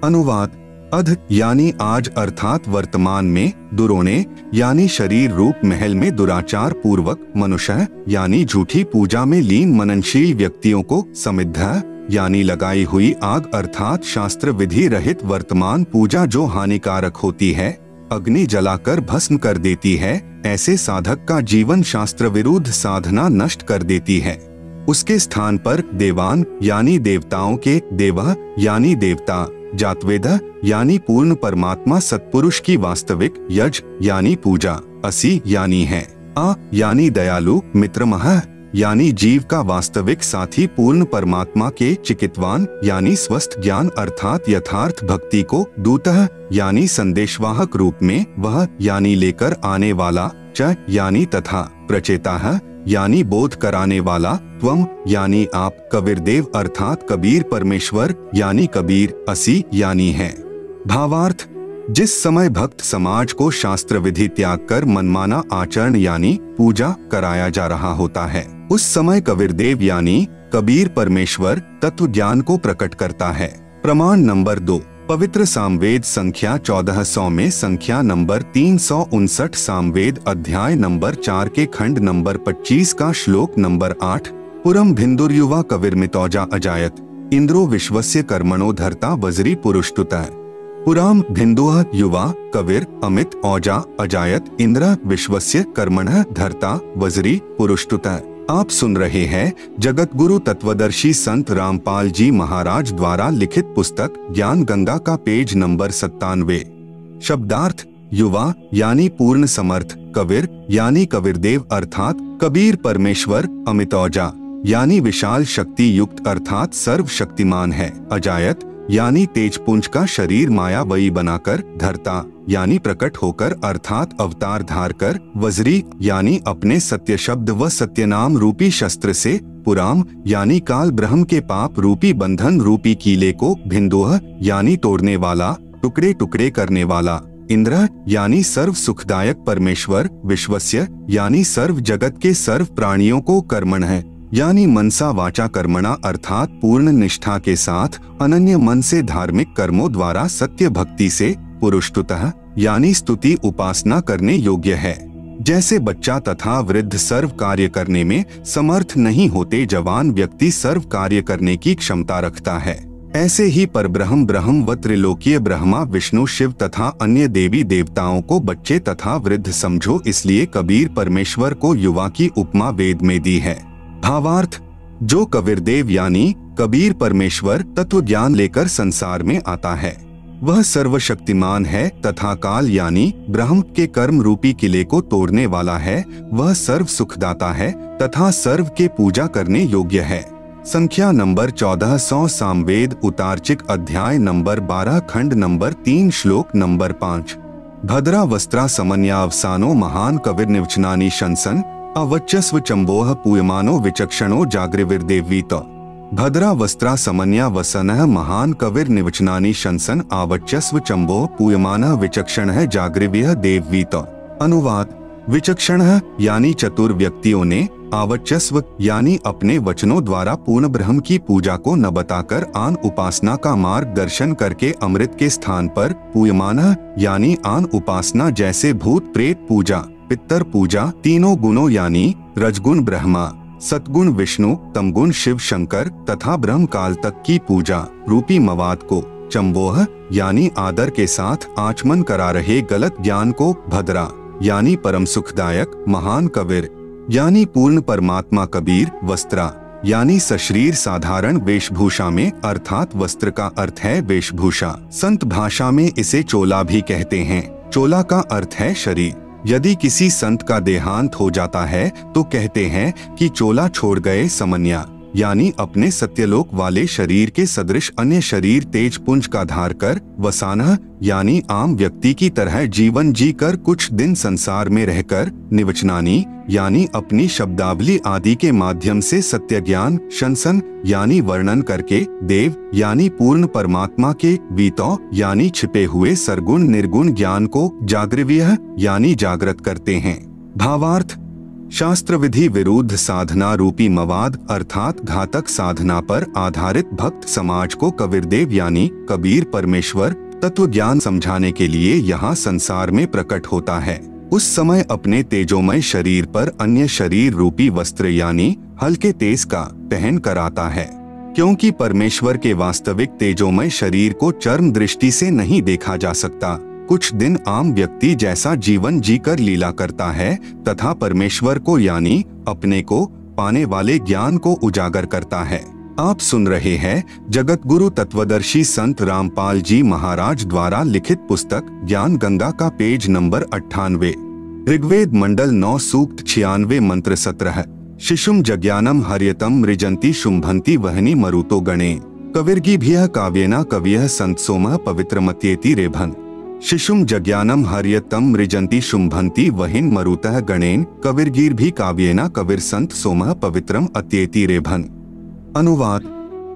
अनुवाद, अध यानी आज अर्थात वर्तमान में, दुरोणे यानी शरीर रूप महल में दुराचार पूर्वक, मनुष्य यानी झूठी पूजा में लीन मननशील व्यक्तियों को, समिद्धः यानी लगाई हुई आग अर्थात शास्त्र विधि रहित वर्तमान पूजा जो हानिकारक होती है, अग्नि जलाकर भस्म कर देती है, ऐसे साधक का जीवन शास्त्र विरुद्ध साधना नष्ट कर देती है। उसके स्थान पर देवान यानी देवताओं के, देवः यानी देवता, जातवेद यानी पूर्ण परमात्मा सत्पुरुष की वास्तविक, यज यानी पूजा, असि यानी है, आ यानी दयालु, मित्रमः यानी जीव का वास्तविक साथी पूर्ण परमात्मा के, चिकित्वान यानी स्वस्थ ज्ञान अर्थात यथार्थ भक्ति को, दूतः यानी संदेशवाहक रूप में, वह यानी लेकर आने वाला, च यानी तथा, प्रचेताः यानी बोध कराने वाला, त्वम यानी आप, कबीरदेव अर्थात कबीर परमेश्वर यानी कबीर, असी यानी है। भावार्थ, जिस समय भक्त समाज को शास्त्र विधि त्याग कर मनमाना आचरण यानी पूजा कराया जा रहा होता है, उस समय कबीरदेव यानी कबीर परमेश्वर तत्व ज्ञान को प्रकट करता है। प्रमाण नंबर 2, पवित्र सामवेद संख्या 1400 में संख्या नंबर 359, सामवेद अध्याय नंबर 4 के खंड नंबर 25 का श्लोक नंबर 8, पुरम भिन्दुर्युवा कविर्मितौजा अजायत, इंद्रो विश्वस्य कर्मणो धर्ता वज्री पुरुषतुतः। पुराम भिन्दुः युवा कविर अमित औजा अजायत, इंद्र विश्वस्य कर्मणः धर्ता वज्री पुरुषतुतः। आप सुन रहे हैं जगत गुरु तत्वदर्शी संत रामपाल जी महाराज द्वारा लिखित पुस्तक ज्ञान गंगा का पेज नंबर 97। शब्दार्थ, युवा यानी पूर्ण समर्थ, कबीर यानी कबीरदेव अर्थात कबीर परमेश्वर, अमितौजा यानी विशाल शक्ति युक्त अर्थात सर्वशक्तिमान है, अजायत यानी तेजपुंज का शरीर मायावयी बनाकर, धरता यानी प्रकट होकर अर्थात अवतार धार कर, वज्री यानी अपने सत्य शब्द व सत्य नाम रूपी शस्त्र से, पुराम यानी काल ब्रह्म के पाप रूपी बंधन रूपी कीले को, भिन्दुः यानी तोड़ने वाला, टुकड़े टुकड़े करने वाला, इंद्र यानी सर्व सुखदायक परमेश्वर, विश्वस्य यानी सर्व जगत के सर्व प्राणियों को, कर्मण है यानी मनसा वाचा कर्मणा अर्थात पूर्ण निष्ठा के साथ अनन्य मन से धार्मिक कर्मों द्वारा सत्य भक्ति से, पुरुषतुतः यानी स्तुति उपासना करने योग्य है। जैसे बच्चा तथा वृद्ध सर्व कार्य करने में समर्थ नहीं होते, जवान व्यक्ति सर्व कार्य करने की क्षमता रखता है, ऐसे ही परब्रह्म ब्रह्म व त्रिलोकीय ब्रह्मा विष्णु शिव तथा अन्य देवी देवताओं को बच्चे तथा वृद्ध समझो, इसलिए कबीर परमेश्वर को युवा की उपमा वेद में दी है। भावार्थ, जो कबीरदेव यानी कबीर परमेश्वर तत्व ज्ञान लेकर संसार में आता है, वह सर्वशक्तिमान है तथा काल यानी ब्रह्म के कर्म रूपी किले को तोड़ने वाला है, वह सर्व सुखदाता है तथा सर्व के पूजा करने योग्य है। संख्या नंबर 1400 सामवेद उतार्चिक अध्याय नंबर 12 खंड नंबर 3 श्लोक नंबर 5। भद्रा वस्त्रा समन्यावसानो महान कविर्निवचनानि शंसन, अवच्यस्व चंबोह पूयमानो विचक्षणो जागृविर्देवीत। भद्रा वस्त्रा समन्या वसनः महान कविर्निवचनानि शंसन, आवच्यस्व चंबोह पूयमानः विचक्षणः जागृव्यः देववीत। अनुवाद, विचक्षणः यानी चतुर व्यक्तियों ने, आवच्यस्व यानी अपने वचनों द्वारा पूर्ण ब्रह्म की पूजा को न बताकर आन उपासना का मार्गदर्शन करके अमृत के स्थान पर, पूयमानः यानी आन उपासना जैसे भूत प्रेत पूजा, पितर पूजा, तीनों गुणों यानी रजगुण ब्रह्मा, सतगुण विष्णु, तमगुण शिव शंकर तथा ब्रह्म काल तक की पूजा रूपी मवाद को, चंबोह यानी आदर के साथ आचमन करा रहे गलत ज्ञान को, भद्रा यानी परम सुखदायक महान कबीर यानी पूर्ण परमात्मा कबीर, वस्त्रा यानी सशरीर साधारण वेशभूषा में अर्थात वस्त्र का अर्थ है वेशभूषा, संत भाषा में इसे चोला भी कहते हैं। चोला का अर्थ है शरीर। यदि किसी संत का देहांत हो जाता है तो कहते हैं कि चोला छोड़ गए समन्या, यानी अपने सत्यलोक वाले शरीर के सदृश अन्य शरीर तेज पुंज का धार कर, वसाना यानी आम व्यक्ति की तरह जीवन जी कर कुछ दिन संसार में रहकर, निवचनानी यानी अपनी शब्दावली आदि के माध्यम से सत्य ज्ञान, शंसन यानी वर्णन करके, देव यानी पूर्ण परमात्मा के, वीतो यानी छिपे हुए सरगुण निर्गुण ज्ञान को, जागृव्य यानी जागृत करते हैं। भावार्थ, शास्त्र विधि विरुद्ध साधना रूपी मवाद अर्थात घातक साधना पर आधारित भक्त समाज को कबीरदेव यानी कबीर परमेश्वर तत्व ज्ञान समझाने के लिए यहाँ संसार में प्रकट होता है। उस समय अपने तेजोमय शरीर पर अन्य शरीर रूपी वस्त्र यानी हल्के तेज का पहन कर आता है, क्योंकि परमेश्वर के वास्तविक तेजोमय शरीर को चर्म दृष्टि से नहीं देखा जा सकता। कुछ दिन आम व्यक्ति जैसा जीवन जीकर लीला करता है तथा परमेश्वर को यानी अपने को पाने वाले ज्ञान को उजागर करता है। आप सुन रहे हैं जगत गुरु तत्वदर्शी संत रामपाल जी महाराज द्वारा लिखित पुस्तक ज्ञान गंगा का पेज नंबर 98। ऋग्वेद मंडल 9 सूक्त 96 मंत्र 17। शिशुम जज्ञानम हर्यतम मृजंती शुंभंती वहनी मरुतो गणे, कविर्गिभ्यः काव्येना कवियः संत सोमः पवित्रमत्येति रेभन। शिशुम जज्ञानम हर्यतम मृजंती शुंभंती वहिन मरुतः गणेन कविर्गीर भी काव्येना कविर संत सोमः पवित्रम अत्येति रेभन। अनुवाद।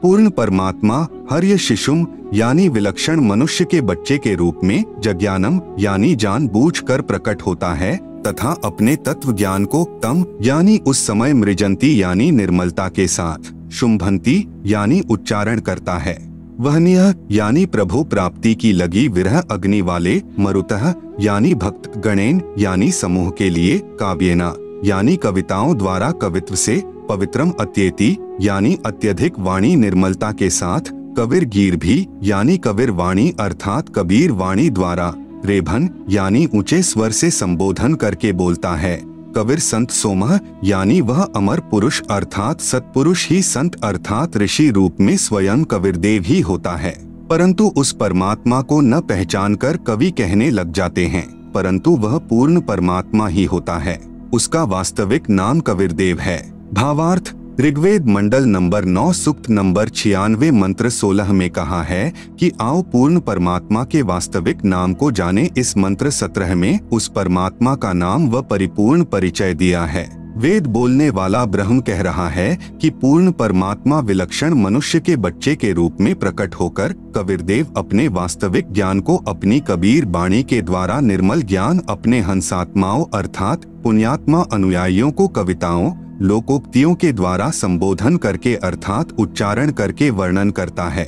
पूर्ण परमात्मा हर्य शिशुम यानी विलक्षण मनुष्य के बच्चे के रूप में जज्ञानम यानी जानबूझकर प्रकट होता है तथा अपने तत्व ज्ञान को तम यानी उस समय मृजंती यानी निर्मलता के साथ, शुंभंती यानी उच्चारण करता है, वहनीय यानी प्रभु प्राप्ति की लगी विरह अग्नि वाले, मरुतः यानी भक्त गणेन यानी समूह के लिए, काव्येना यानी कविताओं द्वारा कवित्व से, पवित्रम अत्येति यानी अत्यधिक वाणी निर्मलता के साथ, कविर गीर भी यानी कविर वाणी अर्थात कबीर वाणी द्वारा, रेभन यानी ऊंचे स्वर से संबोधन करके बोलता है, कविर संत सोमः यानी वह अमर पुरुष अर्थात सत्पुरुष ही संत अर्थात ऋषि रूप में स्वयं कविरदेव ही होता है। परंतु उस परमात्मा को न पहचानकर कवि कहने लग जाते हैं, परंतु वह पूर्ण परमात्मा ही होता है। उसका वास्तविक नाम कविरदेव है। भावार्थ। ऋग्वेद मंडल नंबर 9 सूक्त नंबर 96 मंत्र 16 में कहा है कि आओ पूर्ण परमात्मा के वास्तविक नाम को जाने। इस मंत्र 17 में उस परमात्मा का नाम व परिपूर्ण परिचय दिया है। वेद बोलने वाला ब्रह्म कह रहा है कि पूर्ण परमात्मा विलक्षण मनुष्य के बच्चे के रूप में प्रकट होकर कबीरदेव अपने वास्तविक ज्ञान को अपनी कबीर बाणी के द्वारा निर्मल ज्ञान अपने हंसात्माओं अर्थात पुण्यात्मा अनुयायियों को कविताओं लोकोक्तियों के द्वारा संबोधन करके अर्थात उच्चारण करके वर्णन करता है।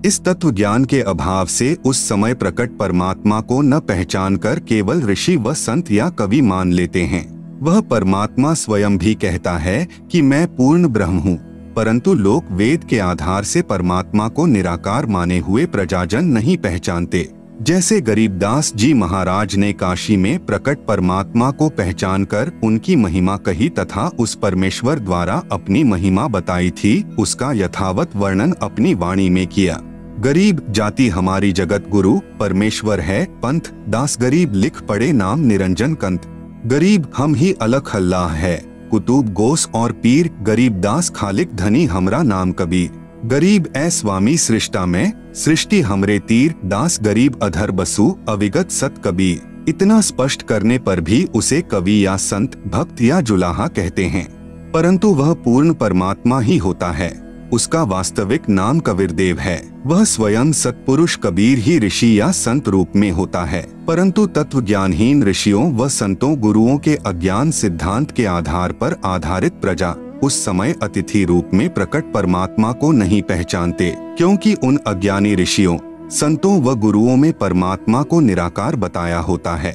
इस तत्व ज्ञान के अभाव से उस समय प्रकट परमात्मा को न पहचानकर केवल ऋषि व संत या कवि मान लेते हैं। वह परमात्मा स्वयं भी कहता है कि मैं पूर्ण ब्रह्म हूँ, परंतु लोग वेद के आधार से परमात्मा को निराकार माने हुए प्रजाजन नहीं पहचानते। जैसे गरीबदास जी महाराज ने काशी में प्रकट परमात्मा को पहचानकर उनकी महिमा कही तथा उस परमेश्वर द्वारा अपनी महिमा बताई थी, उसका यथावत वर्णन अपनी वाणी में किया। गरीब जाति हमारी जगत गुरु परमेश्वर है पंथ, दास गरीब लिख पड़े नाम निरंजन कंत। गरीब हम ही अलख अल्लाह है, कुतुब गोस और पीर, गरीब दास खालिक धनी हमरा नाम कबीर। गरीब ऐ स्वामी सृष्टा में, सृष्टि हमरे तीर, दास गरीब अधर बसु अविगत सत कबीर। इतना स्पष्ट करने पर भी उसे कवि या संत भक्त या जुलाहा कहते हैं, परंतु वह पूर्ण परमात्मा ही होता है। उसका वास्तविक नाम कबीरदेव है। वह स्वयं सत्पुरुष कबीर ही ऋषि या संत रूप में होता है, परंतु तत्व ज्ञानहीन ऋषियों व संतों गुरुओं के अज्ञान सिद्धांत के आधार पर आधारित प्रजा उस समय अतिथि रूप में प्रकट परमात्मा को नहीं पहचानते, क्योंकि उन अज्ञानी ऋषियों संतों व गुरुओं में परमात्मा को निराकार बताया होता है।